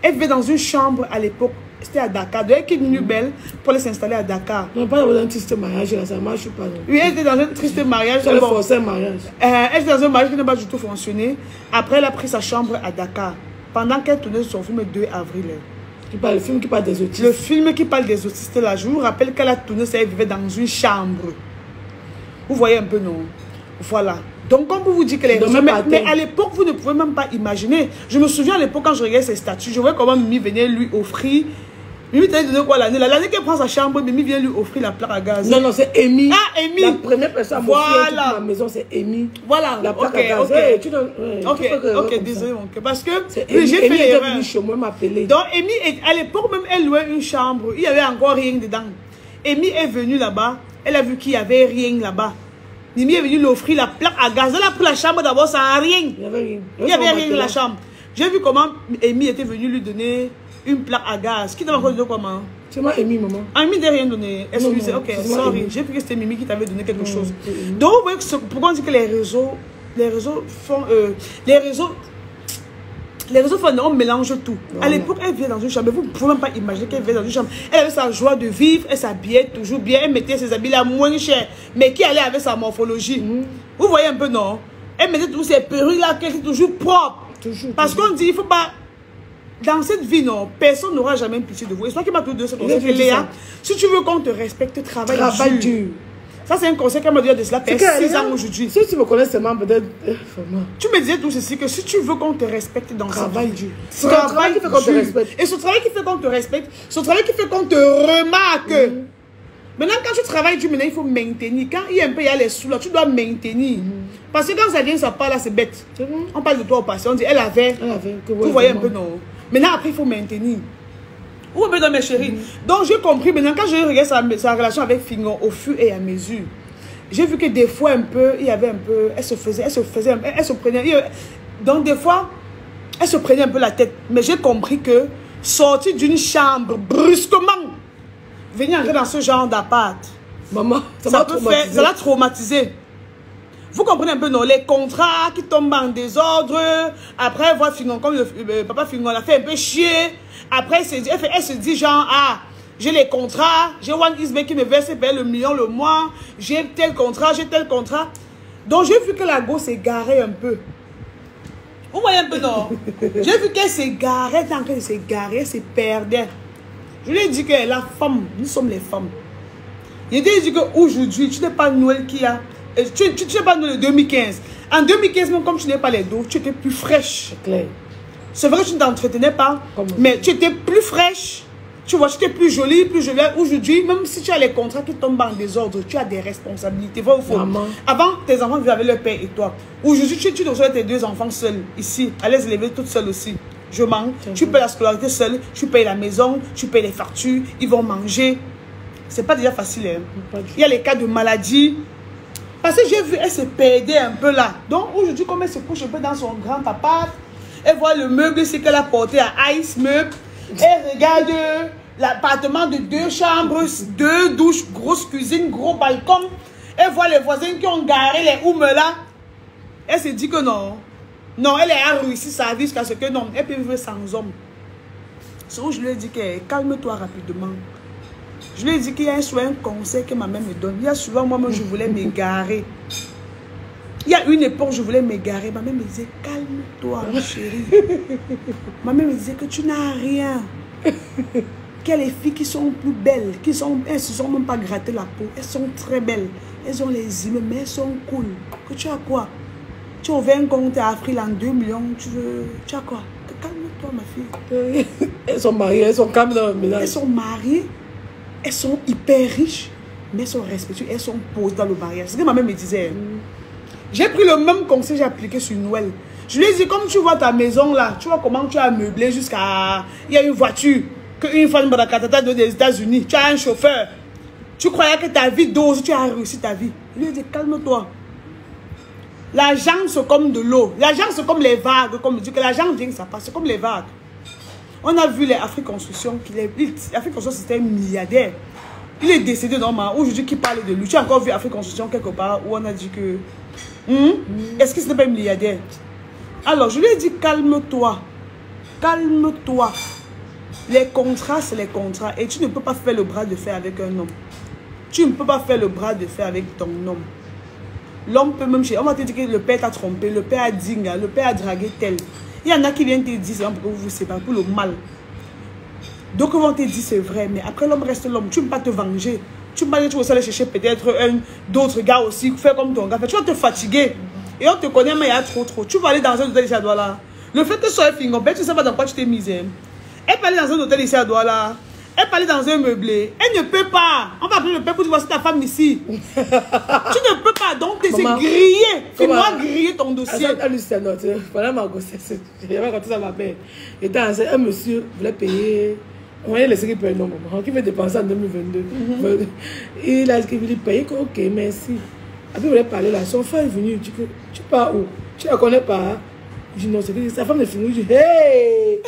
Elle vivait dans une chambre à l'époque. C'était à Dakar. Donc, elle quitte Nubel pour aller s'installer à Dakar. Non, pas dans un triste mariage, là, ça ne marche pas. Oui, elle était dans un triste mariage. Elle a forcé un mariage. Elle était dans un mariage qui n'a pas du tout fonctionné. Après, elle a pris sa chambre à Dakar. Pendant qu'elle tournait son film 2 avril. Le film qui parle des autistes. Le film qui parle des autistes, là, je vous rappelle qu'elle a tourné, elle vivait dans une chambre. Vous voyez un peu, non? Voilà. Donc, comme vous dites que les réseaux... Mais à l'époque, vous ne pouvez même pas imaginer. Je me souviens à l'époque, quand je regardais ses statuts, je voyais comment Mimi venait lui offrir... Mimi t'avait donné quoi l'année? L'année qu'elle prend sa chambre, Mimi vient lui offrir la plaque à gaz. Non, non, c'est Amy. Ah, Amy. La première personne à m'offrir dans ma maison, c'est Amy. Voilà. La plaque à gaz. Ok, désolé. Parce que j'ai fait l'erreur. Chez moi, m'appeler. Donc, Amy, à l'époque même, elle louait une chambre. Il n'y avait encore rien dedans. Amy est venue là-bas. Elle a vu qu'il n'y avait rien là-bas. Mimi est venue lui offrir la plaque à gaz. Elle a pris la chambre d'abord sans rien. Il n'y avait rien dans la chambre. J'ai vu comment Amy était venue lui donner une plaque à gaz. Qui t'a encore donné comment? C'est moi, Amy, maman. Amy n'a rien donné. Excusez, ok, sorry. J'ai cru que c'était Mimi qui t'avait donné quelque chose. Donc, vous voyez que pourquoi on dit que les réseaux font... Les réseaux font, on mélange tout. Voilà. À l'époque, elle vivait dans une chambre. Vous ne pouvez même pas imaginer qu'elle vivait dans une chambre. Elle avait sa joie de vivre, elle s'habillait toujours bien, elle mettait ses habits là moins chers, mais qui allait avec sa morphologie. Vous voyez un peu, non? Elle mettait toujours ses perruques là, qui étaient toujours propres. Parce qu'on dit, il ne faut pas... dans cette vie, non, personne n'aura jamais pitié de vous. Et c'est toi qui m'as tout donné ce conseil. Léa, si tu veux qu'on te respecte, travaille dur. Ça, c'est un conseil qu'elle m'a donné de cela fait 6 ans aujourd'hui. Si tu me connais seulement, peut-être... Tu me disais tout ceci, que si tu veux qu'on te respecte dans travail dur. C'est un travail qui fait qu'on te respecte. Et ce travail qui fait qu'on te respecte, ce travail qui fait qu'on te remarque. Maintenant, quand tu travailles dur, maintenant, il faut maintenir. Quand il y a un peu, il y a les sous là, tu dois maintenir. Parce que quand ça vient, ça part là, c'est bête. On parle de toi au passé, on dit, elle avait. Vous voyez un peu, non. Maintenant, après, il faut maintenir. Où est-ce mes chéris? Donc, j'ai compris maintenant, quand je regarde sa relation avec Fingon au fur et à mesure, j'ai vu que des fois, un peu, il y avait un peu, elle se prenait, donc des fois, elle se prenait un peu la tête. Mais j'ai compris que sortir d'une chambre brusquement, venir entrer dans ce genre d'appart, maman, ça l'a traumatisé. Vous comprenez un peu, non? Les contrats qui tombent en désordre. Après, voir Fingon, comme papa Fingon l'a fait un peu chier. Après, elle se dit genre, ah, j'ai les contrats, j'ai One Isbe qui me verse le million le mois, j'ai tel contrat, j'ai tel contrat. Donc, j'ai vu que la go s'est garée un peu. Vous voyez un peu, non? J'ai vu qu'elle s'est garée, tant qu'elle s'est garée, elle se perdait. Je lui ai dit que la femme, nous sommes les femmes. Je lui ai dit qu'aujourd'hui, tu n'es pas Noël qui a... Tu n'es pas Noël de 2015. En 2015, même comme tu n'es pas les dos, tu étais plus fraîche. C'est clair. C'est vrai que tu ne t'entretenais pas, mais tu étais plus fraîche. Tu vois, tu étais plus jolie, plus jolie. Aujourd'hui, même si tu as les contrats qui tombent en désordre, tu as des responsabilités. Vrai ou faux? Avant, tes enfants vivaient avec leur père et toi. Aujourd'hui, tu dois tes 2 enfants seuls, ici, à les élever toutes seules aussi. Je manque. Tu payes la scolarité seule, tu payes la maison, tu payes les factures, ils vont manger. C'est pas déjà facile. Hein? Il y a les cas de maladie. Parce que j'ai vu, elle se perdait un peu là. Donc aujourd'hui, comme elle se couche un peu dans son grand appart, elle voit le meuble ici qu'elle a porté à Ice Meuble. Elle regarde l'appartement de 2 chambres, 2 douches, grosse cuisine, gros balcon. Elle voit les voisins qui ont garé les houmes là. Elle se dit que non. Non, elle a réussi sa vie jusqu'à ce que non, elle peut vivre sans homme. C'est où je lui ai dit que calme-toi rapidement. Je lui ai dit qu'il y a un conseil que ma mère me donne. Il y a souvent, moi, je voulais m'égarer. Il y a une époque, je voulais m'égarer. Ma mère me disait, calme-toi, chérie. Ma mère me disait que tu n'as rien. Qu'il y a les filles qui sont plus belles, elles ne se sont même pas gratté la peau. Elles sont très belles. Elles ont les immeubles, mais elles sont cool. Que tu as quoi? Tu as ouvert un compte à Afrique en 2 millions. Tu as quoi? Calme-toi, ma fille. Elles sont mariées, elles sont calmes dans le ménage. Elles sont mariées. Elles sont hyper riches, mais elles sont respectueuses, elles sont posées dans le mariage. C'est ce que ma mère me disait. J'ai pris le même conseil, j'ai appliqué sur Noël. Je lui ai dit, comme tu vois ta maison là, tu vois comment tu as meublé jusqu'à... Il y a une voiture, qu'une femme de des États-Unis, tu as un chauffeur. Tu croyais que ta vie dose, tu as réussi ta vie. Je lui ai dit, calme-toi. L'argent, c'est comme de l'eau. L'argent, c'est comme les vagues. Comme je dis que l'argent vient, ça passe. C'est comme les vagues. On a vu les Afrique Construction. Afrique Construction, c'était un milliardaire. Il est décédé normalement. Aujourd'hui, qui parle de lui? Tu as encore vu Afrique Construction quelque part où on a dit que... Est-ce que ce n'est pas un milliardaire? Alors, je lui ai dit, calme-toi. Calme-toi. Les contrats, c'est les contrats. Et tu ne peux pas faire le bras de fer avec un homme. Tu ne peux pas faire le bras de fer avec ton homme. L'homme peut même... On va te dire que le père t'a trompé, le père a dit, le père a dragué tel. Il y en a qui viennent te dire, c'est pour que vous vous séparez, pour le mal. Donc, ils vont te dire, c'est vrai, mais après, l'homme reste l'homme. Tu ne peux pas te venger. Tu ne peux pas tu vas aller chercher peut-être d'autres gars aussi, faire comme ton gars. Tu vas te fatiguer. Et on te connaît, mais il y a trop. Tu vas aller dans un hôtel ici à Douala. Le fait que ce soit Fingon, tu ne sais pas dans quoi tu t'es mise. Elle peut aller dans un hôtel ici à Douala. Elle peut aller dans un meublé. Elle ne peut pas. On va appeler le père pour dire, voici ta femme ici. Tu ne peux pas. Donc, tu es grillé. Fais-moi griller ton dossier. Pendant ma grossesse, j'avais raconté ça à ma mère. Et dans un monsieur voulait payer. On voyait les qui payent non, maman. Qui veut dépenser en 2022. Il a dit qu'il voulait payer. Ok, merci. Après, il voulait parler là. Son frère est venu. Il dit que tu pars où? Tu ne la connais pas? Je dis non, c'est que sa femme est finie. Je dis hey!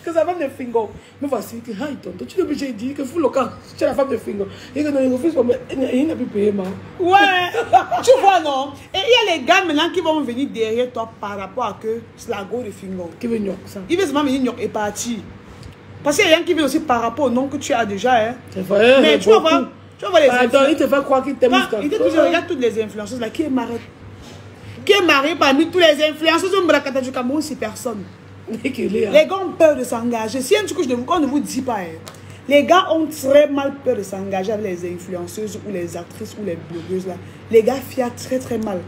Que sa femme de Fingon. Mais voici, que hi, tonton, tu es obligé de dire que fou le camp, tu es la femme de Fingon. Et que non, il refuse, il n'a plus payé, ma. Ouais, tu vois, non? Et il y a les gars maintenant qui vont venir derrière toi par rapport à que c'est la go de Fingon. Qui veut Nyok, ça? Il veut seulement venir Nyok et partir. Parce qu'il y a rien qui vient aussi par rapport au nom que tu as déjà, hein. C'est vrai, mais tu vas voir les influenceurs. Il te fait croire qu'il t'aime. Il te dit, regarde toutes les influenceuses là, qui est mariée? Qui est mariée parmi tous les influenceuses de Mbrakata du Cameroun, c'est personne. Les gars ont peur de s'engager. Si un truc que on ne vous dit pas, hein, les gars ont très mal peur de s'engager avec les influenceuses ou les actrices ou les blogueuses. Là. Les gars fient très très mal.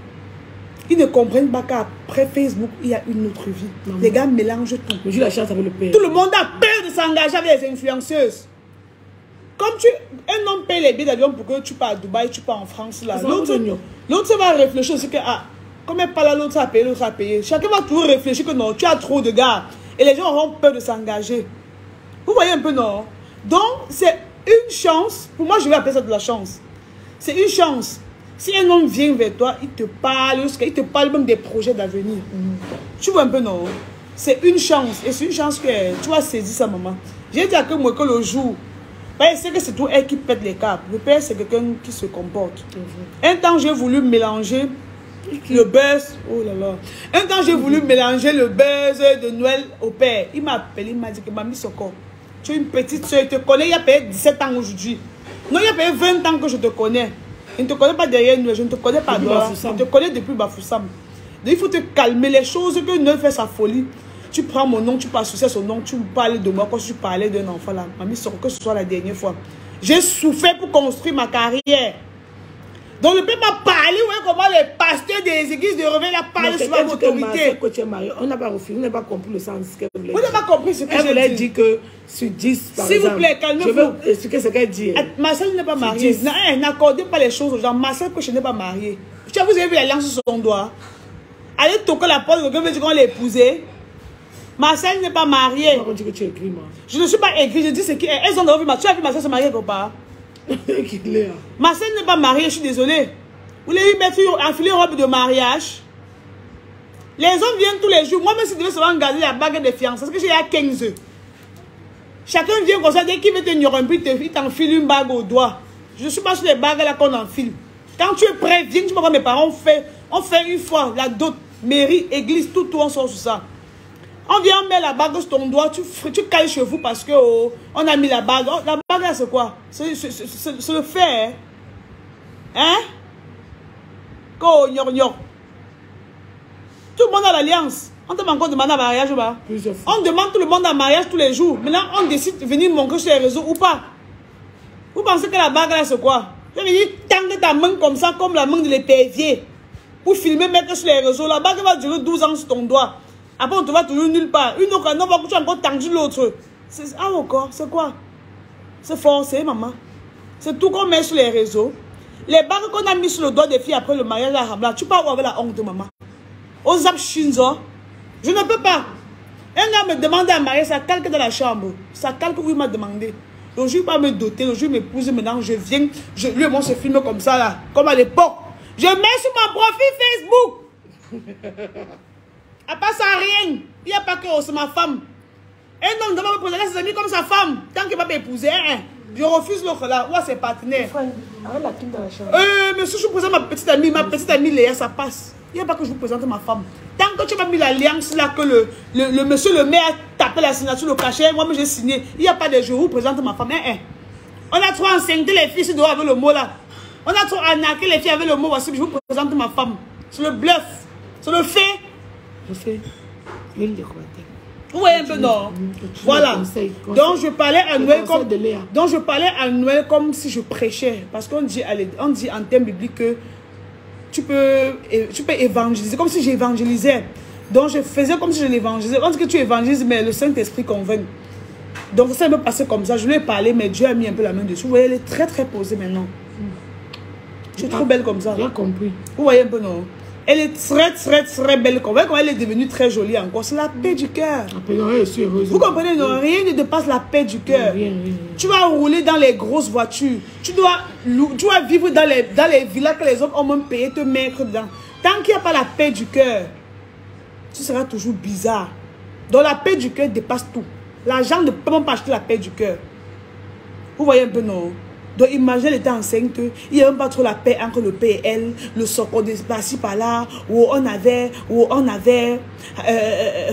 Ils ne comprennent pas qu'après Facebook, il y a une autre vie. Non, les gars mélangent tout. J'ai la chance avec le père. Tout le monde a peur de s'engager avec les influenceuses. Comme un homme paye les billets d'avion pour que tu pars à Dubaï, tu pars en France. L'autre va réfléchir aussi que, comme elle parle là, l'autre a payé, l'autre a payé. Chacun va toujours réfléchir que non, tu as trop de gars. Et les gens auront peur de s'engager. Vous voyez un peu, non? Donc, c'est une chance. Pour moi, je vais appeler ça de la chance. C'est une chance. Si un homme vient vers toi, il te parle même des projets d'avenir. Tu vois un peu, non? C'est une chance. Et c'est une chance que tu as saisi sa maman. J'ai dit à que moi, que le jour, c'est que c'est tout elle qui pète les câbles. Le père, c'est quelqu'un qui se comporte. Un temps, j'ai voulu mélanger le buzz. Oh là là. Un temps, j'ai voulu mélanger le buzz de Noël au père. Il m'a appelé, il m'a dit que mamie Soko, tu es une petite soeur, il te connaît, il a payé 17 ans aujourd'hui. Non, il a payé 20 ans que je te connais. Je ne te connais pas derrière nous, je ne te connais pas dehors. Je te connais depuis Bafoussam. Donc il faut te calmer. Les choses que Noël fait sa folie. Tu prends mon nom, tu peux associer son nom, tu me parles de moi comme si tu parlais d'un enfant là. Mamie, que ce soit la dernière fois. J'ai souffert pour construire ma carrière. Donc le père m'a parlé, ouais, comment les pasteurs des églises de Reveil la parlé sur ma autorité. On n'a pas refusé, on n'a pas compris le sens qu'elle voulait dire. On n'a pas compris ce que elle voulait dire que sur 10, par exemple. S'il vous plaît, calmez-vous. Je veux expliquer ce qu'elle dit. Marcel n'est pas mariée. N'accordez pas les choses aux gens. Marcel que je n'ai pas marié. Vous avez vu la lance sur son doigt. Allez toquer la porte, quelqu'un veut dire qu'on l'a épousé. Marcel n'est pas marié. Que tu écris, moi. Je ne suis pas écrit, je dis ce qu'elles ont vu. Tu as vu Marcel se marier quelque part? Marcel n'est pas marié, je suis désolée. Vous l'avez mettre enfiler une robe de mariage. Les hommes viennent tous les jours. Moi-même, si je devais seulement garder la bague de fiançailles, parce que j'ai à 15 œufs. Chacun vient comme ça, dès qu'il veut tenir un but, il t'enfile une bague au doigt. Je ne suis pas sur les bagues là qu'on enfile. Quand tu es prêt, viens, tu vois, mes parents on fait une fois la dot, mairie, église, tout on sort sur ça. On vient, on met la bague sur ton doigt, tu cailles chez vous parce que on a mis la bague. Oh, la bague là, c'est quoi? C'est le fait, hein? Ko nyor. Tout le monde a l'alliance. On t'a encore demandé un mariage ou pas? On demande tout le monde un mariage tous les jours. Maintenant, on décide de venir montrer sur les réseaux ou pas. Vous pensez que la bague là, c'est quoi? Je vais venir tendre ta main comme ça, comme la main de l'épervier. Pour filmer, mettre sur les réseaux. La bague va durer 12 ans sur ton doigt. Après, on te va toujours nulle part. Une autre, non, tu as encore tendu l'autre. Ah, encore, c'est quoi? C'est forcé, maman. C'est tout qu'on met sur les réseaux. Les bagues qu'on a mis sur le doigt des filles après le mariage, là, tu pars avec la honte, maman. Aux zap shinzo. Je ne peux pas. Un gars me demande à marier, ça calque dans la chambre. Ça calque où il m'a demandé. Le jour, il va me doter, le jour, il m'épouse. Maintenant, je viens, lui et moi, se filme comme ça, là. Comme à l'époque. Je mets sur mon profil Facebook. À part ça, rien. Il n'y a pas que c'est ma femme. Un homme ne doit pas me poser ses amis comme sa femme. Tant qu'il va m'épouser, je refuse l'autre là. Ou à ses partenaires. Arrête la clim dans la chambre. Mais si je vous présente ma petite amie Léa, ça passe. Il n'y a pas que je vous présente ma femme. Tant que tu m'as mis l'alliance là, que le monsieur le maire a tapé la signature, le cachet, moi-même j'ai signé. Il n'y a pas de je vous présente ma femme. On a trop enseigné les filles ici dehors avec le mot là. On a trop arnaqué les filles avec le mot voici, je vous présente ma femme. C'est le bluff. C'est le fait. Je fais. Oui, un peu non. Voilà. Donc je parlais à Noël comme si je prêchais. Parce qu'on dit en termes bibliques que tu peux évangéliser, comme si j'évangélisais. Donc je faisais comme si je l'évangélisais. On dit que tu évangélises, mais le Saint-Esprit convainc. Donc ça me passait comme ça. Je lui ai parlé, mais Dieu a mis un peu la main dessus. Vous voyez, elle est très très posée maintenant. Tu es trop belle comme ça. J'ai compris. Vous voyez un peu, non? Elle est très très très belle. Vous voyez comment elle est devenue très jolie encore. C'est la paix du cœur. Vous comprenez, non? Rien ne dépasse la paix du cœur. Tu vas rouler dans les grosses voitures. Tu dois vivre dans les villas que les autres ont même payé, te mettre dedans. Tant qu'il n'y a pas la paix du cœur, tu seras toujours bizarre. Donc la paix du cœur dépasse tout. L'argent ne peut même pas acheter la paix du cœur. Vous voyez un peu, non? Donc imaginez, elle était enceinte, il n'y a même pas trop la paix entre le père et elle, le socor de par-ci par-là, où on avait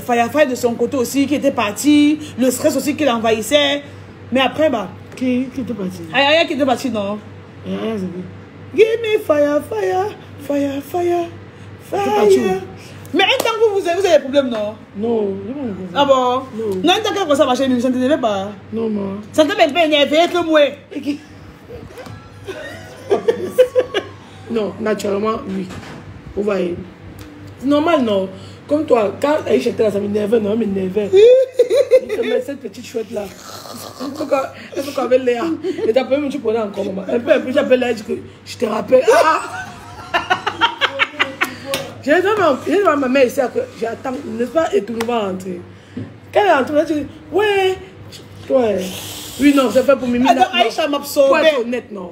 Faya de son côté aussi qui était parti, le stress aussi qui l'envahissait. Mais après, bah... Qui était parti? Aya qui était parti, non? Give me fire, fire, fire, fire, fire. Mais un temps vous avez des problèmes, non? Non, ah bon? Non, un temps que ça marche, ça ne t'énerve pas? Non, non. Ça ne t'est pas énervé que moi? Non, naturellement, oui. Vous voyez. Normal, non. Comme toi, quand Aïcha était là, ça m'énervait, non, m'énervait. Je mets cette petite chouette là. Elle faut qu'avec Léa. Et t'as même tu prenais encore, maman. Un peu, j'appelle Léa, je te rappelle. J'ai dit à ma mère ici que j'attends, n'est-ce pas, et tout le monde va rentrer. Quand elle est rentrée, elle dit, ouais. Oui, non, c'est fait pour Mimi. Alors Aïcha m'absorbe. Pour être honnête, non.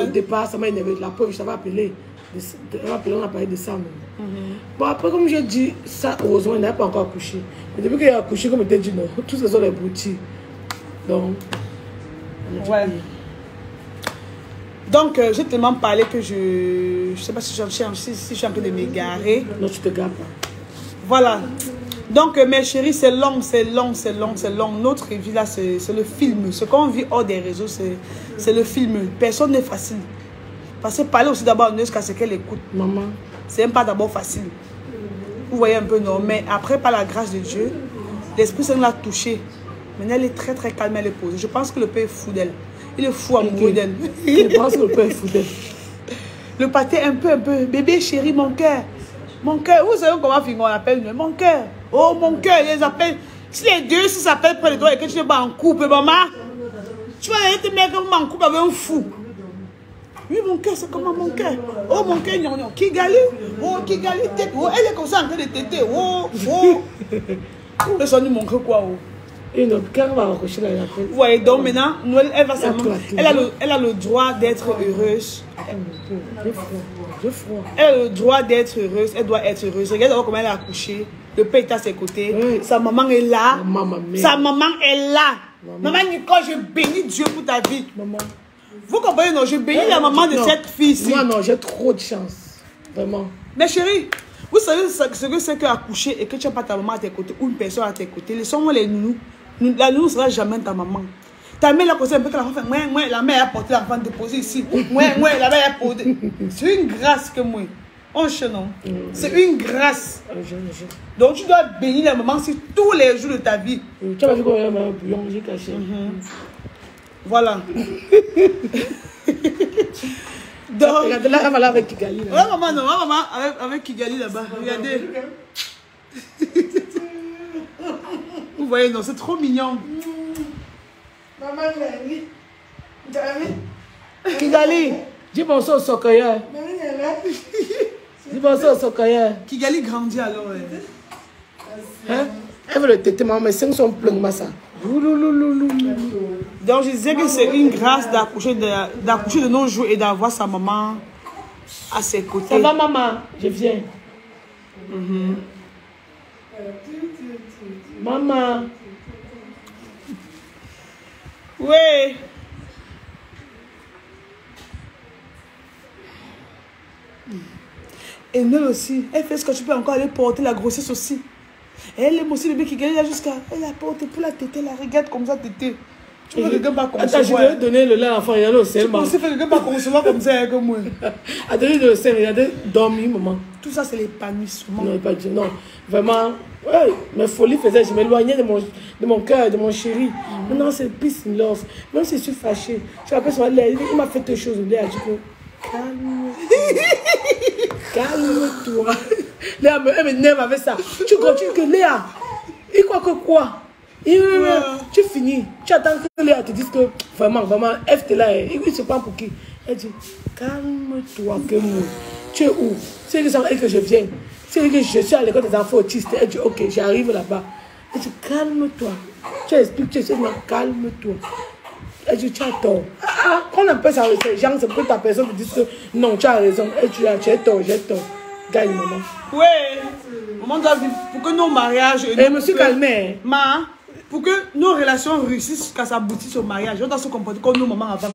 Au départ, ça m'a énervé. La preuve, je t'avais appelé. On a parlé de ça. Bon, après, comme j'ai dit, ça, heureusement, il n'a pas encore accouché. Mais depuis qu'il a accouché, comme il t'a dit, non, tous ces autres les broutilles. Donc, ouais. Donc, j'ai tellement parlé que je ne sais pas si je suis en train de m'égarer. Non, tu te gares pas. Voilà. Donc, mes chéris, c'est long. Notre vie, là, c'est le film. Ce qu'on vit hors des réseaux, c'est le film. Personne n'est facile. Parce que parler aussi d'abord à ce qu'elle écoute. Maman. C'est même pas d'abord facile. Vous voyez un peu, non? Mais après, par la grâce de Dieu, l'Esprit Saint l'a touchée. Maintenant, elle est très, très calme, elle est posée. Je pense que le Père est fou d'elle. Il est fou amoureux d'elle. Je pense que le Père est fou d'elle. Le pâté, un peu. Bébé, chéri, mon cœur. Mon cœur. Vous savez comment on appelle? Mon cœur. Oh, mon cœur, ils appellent. Si les deux s'appellent près de toi et que tu es pas en couple, maman, tu vas aller te mettre en couple avec un fou. Oui, mon cœur, c'est comment mon cœur? Oh, mon cœur, non. Kigali. Oh, Kigali, tête. Oh, elle est comme ça en train de téter. Oh. Le son du mon cœur, quoi. Oh. Et notre cœur va accrocher la tête. Vous voyez, donc maintenant, elle va seulement. Elle a le droit d'être heureuse. J'ai froid. Elle a le droit d'être heureuse. Elle doit être heureuse. Regarde comment elle a accouché. Le père est à ses côtés. Oui. Sa maman est là. Sa maman est là. Maman Nicole, je bénis Dieu pour ta vie. Maman. Vous comprenez, non? Je bénis la maman de cette fille-ci. Moi, non, j'ai trop de chance. Vraiment. Mais chérie, vous savez ce que c'est qu'accoucher et que tu n'as pas ta maman à tes côtés ou une personne à tes côtés. Laissons-moi les nounous. La nounou ne sera jamais ta maman. Ta mère l'a posé un peu que l'enfant fait. La mère a porté l'enfant déposé ici. La mère a posé. C'est une grâce que moi. Non. C'est une grâce. Donc tu dois bénir la maman sur tous les jours de ta vie. Tu as vu comment elle m'a un bouillon, j'ai caché. Voilà. Donc, regardez là, elle va là avec Kigali. Là. Ouais, maman, non, maman avec Kigali là-bas. Regardez. Vous voyez, non, c'est trop mignon. Maman, tu as vu? Kigali. Dis bonsoir au Sokoya. Dis bonsoir au Sokoya. Kigali grandit alors. Hein? Elle veut le tété, maman, mais 5 sont pleins de massa. Donc je disais que c'est une grâce d'accoucher de nos jours et d'avoir sa maman à ses côtés. Ça va maman? Je viens. Maman. Oui. Et Nel aussi, elle fait ce que tu peux encore aller porter la grossesse aussi. Et elle aime aussi le bébé qui gagne là jusqu'à. Elle la porte pour la tétée, la regarde comme ça, tétée. Tu vois, quelqu'un pas concevoir. Attends, je vais donner le lait à l'enfant, il y a le sein. Tu penses que quelqu'un pas concevoir comme ça, comme moi. À donner le sein, il y a des dormis, maman. Tout ça, c'est l'épanouissement. Non, pas du non. Vraiment, ouais, mes folies faisaient, je m'éloignais de mon cœur, de mon chéri. Maintenant, c'est peace and love. Même si je suis fâchée, je rappelle son lait, il m'a fait des choses. Il a dit que calme-toi. Léa, elle m'énerve avec ça. Tu continues que Léa, il croit que quoi? Tu finis. Tu attends que Léa te dise que vraiment, F t'es là, il se prend pour qui? Elle dit, calme-toi, que moi. Tu es où? C'est que je viens. C'est que je suis à l'école des enfants autistes. Elle dit, ok, j'arrive là-bas. Elle dit, calme-toi. Tu expliques, tu sais, non, calme-toi. Elle dit, tu as tort. Quand on appelle ça, ces gens, c'est pour que ta personne te dise que non, tu as raison. Elle dit, tu as tort, j'ai tort. Gagne, maman. Oui. Maman doit vivre pour que nos mariages. Et je me suis calmée. Pour que nos relations réussissent jusqu'à s'aboutir au mariage, on doit se comporter comme nos mamans avant.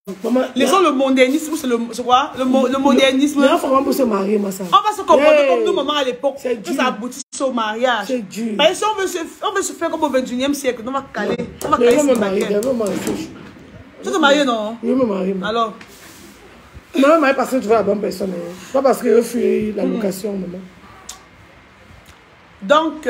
Laissons le modernisme, c'est quoi? Le modernisme. Il faut vraiment se marier, ma soeur. On va se comporter comme nos mamans à l'époque, que ça aboutisse au mariage. C'est dur. Mais si on veut se faire comme au 21e siècle, on va caler. On va caler. Je vais me marier, je vais me marier. Tu te marier, non? Je vais me marier. Alors? Je vais me marier parce que tu veux la bonne personne. Pas parce que je fuis la location, maman. Donc,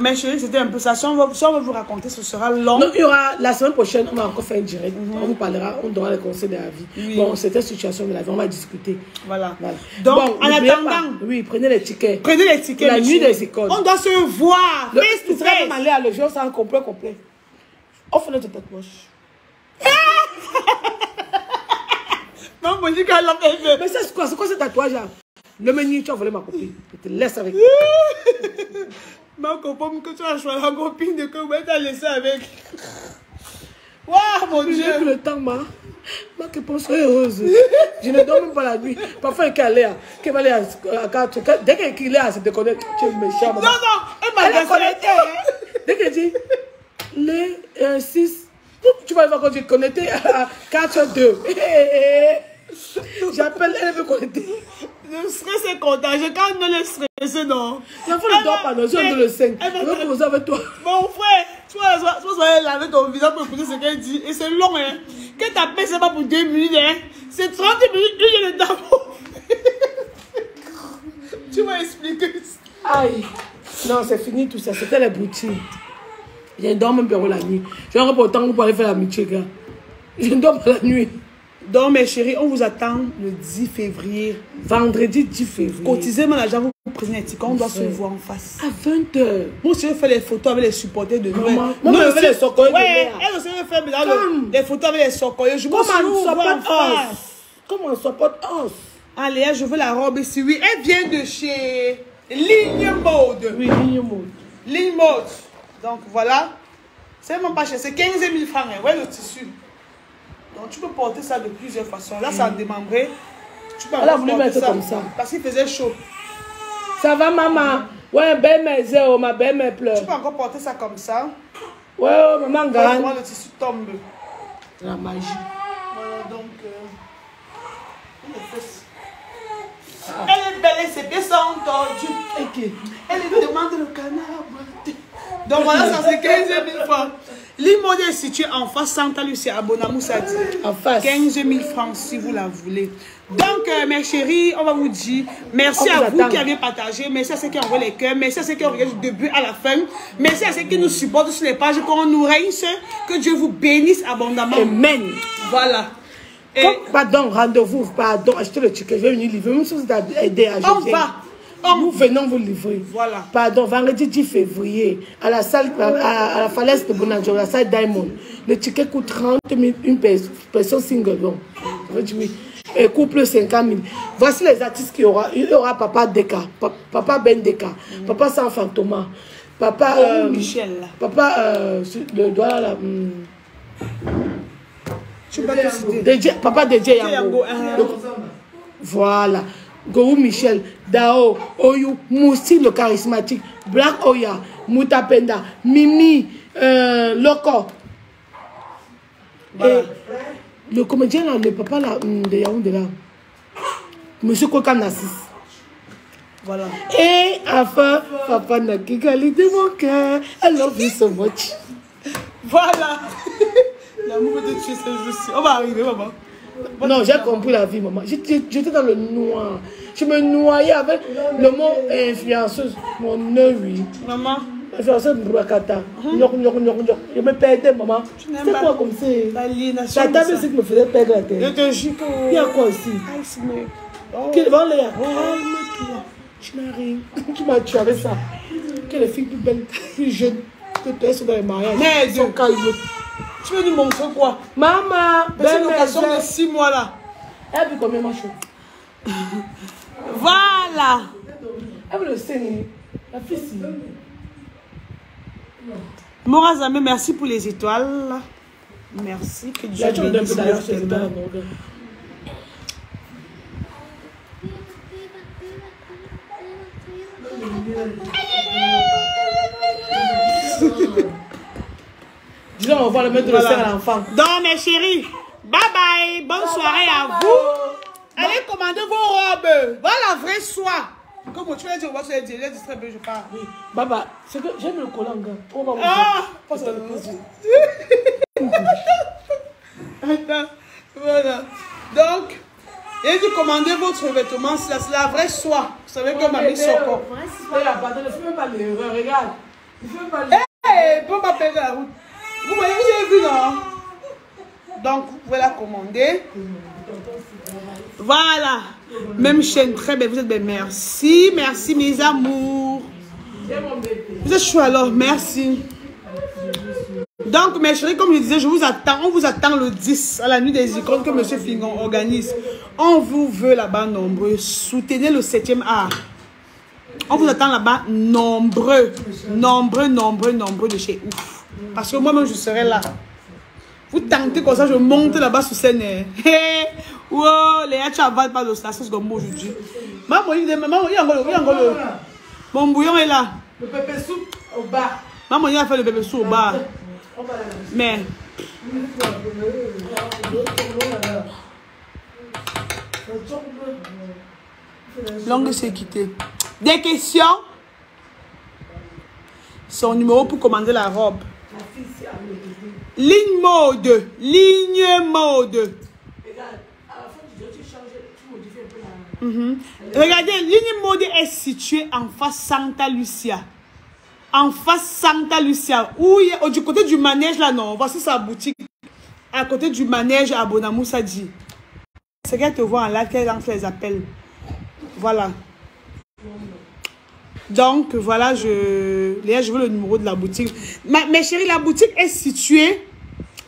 mes chéris, c'était un peu ça. Si on va vous raconter, ce sera long. Non, il y aura, la semaine prochaine, on va encore faire un direct. On vous parlera, on donnera les conseils de la vie. Oui. Bon, c'était situation de la vie, on va discuter. Voilà. Donc, en attendant... Oui, prenez les tickets. Prenez les tickets. La nuit des écoles. On doit se voir. Face to face. On va aller à le jour, c'est un complet. Offre notre tatouage. Non, moi, je dis qu'elle l'a fait. Mais c'est quoi ce tatouage-là? Le menu, tu as volé ma copine. Je te laisse avec. Ma copine, que tu as choisi la copine de que tu as laissé avec. Waouh, mon Dieu. Le temps, ma copine soit heureuse. Je ne dors même pas la nuit. Parfois, qu'elle va aller à 4. Dès qu'elle est à se déconnecter, tu es méchant. Non, elle m'a déconnecté. Dès qu'elle dit les 6, tu vas voir quand tu es connecté à 4-2. J'appelle, elle veut connecter. Le stress est contagieux. Quand on est stressé, non. L'enfant ne dort pas, non. Je donne le 5. Elle veut poser avec toi. Mon frère, tu vas laver ton visage pour écouter ce qu'elle dit. Et c'est long, hein. Quand t'appelles, c'est pas pour 2 minutes, hein. C'est 30 minutes, lui, il est dans Tu vas expliquer ça. Aïe. Non, c'est fini tout ça. C'était les boutiques. Je ne dors même pas la nuit. Je vais pour temps pour aller faire l'amitié, gars. Je ne dors pas la nuit. Donc, mes chéris, on vous attend le 10 février. Vendredi 10 février. Cotisez mon argent, vous prenez les tickets, on doit se voir en face. À 20h. Moi aussi, je fais les photos avec les supporters de Noël. Moi, je fais les socoyers de Noël. Elle aussi, je fais des photos avec les socoyers. Je Comment on supporte us? Allez, je veux la robe ici. Oui, elle vient de chez Ligne Mode. Oui, Ligne Mode. Ligne Mode. Donc, voilà. C'est même pas cher. C'est 15 000 francs. Hein. Ouais, le tissu. Donc, tu peux porter ça de plusieurs façons. Là, ça a démembré. Tu peux voulu mettre ça comme ça. Parce qu'il faisait chaud. Ça va, maman? Ouais, belle-mère, ma belle-mère pleure. Tu peux encore porter ça comme ça. Ouais, maman gagne. Comment le tissu tombe. La magie. Voilà, donc... Elle est belle et ses pieds sont tordus. Okay. Elle lui demande le canard. Donc voilà, ça c'est 15 000 francs. L'Imode est situé en face Santa Lucia à Bonamoussadi. En face. 15 000 francs si vous la voulez. Donc, mes chéris, on va vous dire merci à vous qui avez partagé. Merci à ceux qui ont envoyé les cœurs. Merci à ceux qui ont regardé du début à la fin. Merci à ceux qui nous supportent sur les pages. Qu'on nous réussisse. Que Dieu vous bénisse abondamment. Amen. Voilà. Pardon, rendez-vous. Pardon, achetez le ticket. Je vais venir livrer. Même si vous avez aidé à on va. Nous venons vous livrer. Voilà. Pardon, vendredi 10 février, à la salle, à la falaise de Bonadjo, la salle Diamond. Le ticket coûte 30 000, une personne single. Donc, et couple 50 000. Voici les artistes qu'il y aura. Il y aura Papa Deka, Papa Ben Deka, Papa San Fantoma, Papa Michel. Papa le doigt là. Papa DJ Yango. Voilà. Gorou Michel, Dao, Oyou, Moussi le charismatique, Black Oya, Moutapenda, Mimi, Loco. Voilà. Et le comédien là, le papa là, de Yaoundé là, Monsieur Koka Nassis. Voilà. Et enfin, Papa Nakigali de mon cœur, I love you so much. Voilà. L'amour peut te tuer ce jour-ci. On va arriver, maman. Non, j'ai compris la vie, maman. J'étais dans le noir. Je me noyais avec le mot influenceuse. Mon œil, oui. Maman. Influenceuse Mbouakata. Je me perdais, maman. C'est quoi comme c'est? L'aliénation. La table, c'est qui me faisait perdre la tête. Je te jure. Il y a quoi aussi? Quel vent là? Calme-toi. Je n'ai rien. Tu m'as tué avec ça. Quelle fille plus belle, plus jeune que toi, sont dans les mariages. Mais Dieu. Tu veux nous montrer quoi? Maman, belle location de 6 mois là. Elle veut combien, ma chou? Voilà. Elle veut le saigner. La fille, si. Morazame, merci pour les étoiles. Merci. Que Dieu bénisse. Disons, on va le mettre de le sein à l'enfant. Donc, mes chéris, bye bye. Bonne soirée à vous. Allez commander vos robes. Voilà la vraie soie. Comme tu l'as dit, on va se dire, les distribuer, je parle. Oui. Baba, c'est que j'aime le collant, gars. On va passe à Attends, voilà. Donc, Et dit commandez votre vêtement, c'est la vraie soie. Vous savez que mamie Soko. Regarde, ne fais même pas l'erreur, regarde. Ne fais même pas l'erreur. Hé, pour pas perdre la route. Vous voyez, j'ai vu, non? Donc, vous pouvez la commander. Voilà. Même chaîne, très belle. Vous êtes belle. Merci, merci mes amours. Vous êtes chou alors, merci. Donc, mes chéris, comme je disais, je vous attends. On vous attend le 10 à la nuit des icônes que M. Fingon organise. On vous veut là-bas nombreux. Soutenez le 7e art. On vous attend là-bas nombreux. Nombreux de chez ouf. Parce que moi-même, je serai là. Vous tentez comme ça, je monte là-bas sur scène. Hey, wow, Léa, tu avales pas de la sauce comme moi aujourd'hui. Maman, il y a mon bouillon est là. Le pépé soupe au bar. Maman, il a fait le pépé soupe au bar. Mais. Longue sécurité. Des questions? Son numéro pour commander la robe. Ligne mode. Ligne mode. Regardez, ligne mode est située en face Santa Lucia. En face Santa Lucia. Où il y a, du côté du manège là, non. Voici sa boutique. À côté du manège à Bonamoussa dit. C'est qu'elle te voit en live, qu'elle lance les appels. Voilà. Donc, voilà, Léa, je veux le numéro de la boutique. Mes chéris, la boutique est située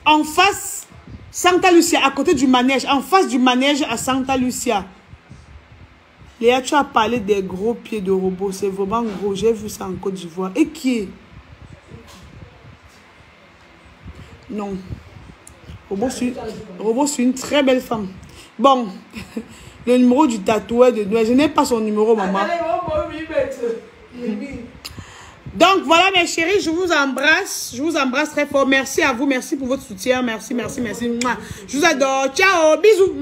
en face Santa Lucia, à côté du manège. En face du manège à Santa Lucia. Léa, tu as parlé des gros pieds de robot. C'est vraiment gros. J'ai vu ça en Côte d'Ivoire. Et qui est? Non. Robot, c'est une très belle femme. Bon. Le numéro du tatoueur de Noël. Je n'ai pas son numéro, maman. Donc, voilà, mes chéris. Je vous embrasse. Je vous embrasse très fort. Merci à vous. Merci pour votre soutien. Merci. Je vous adore. Ciao. Bisous.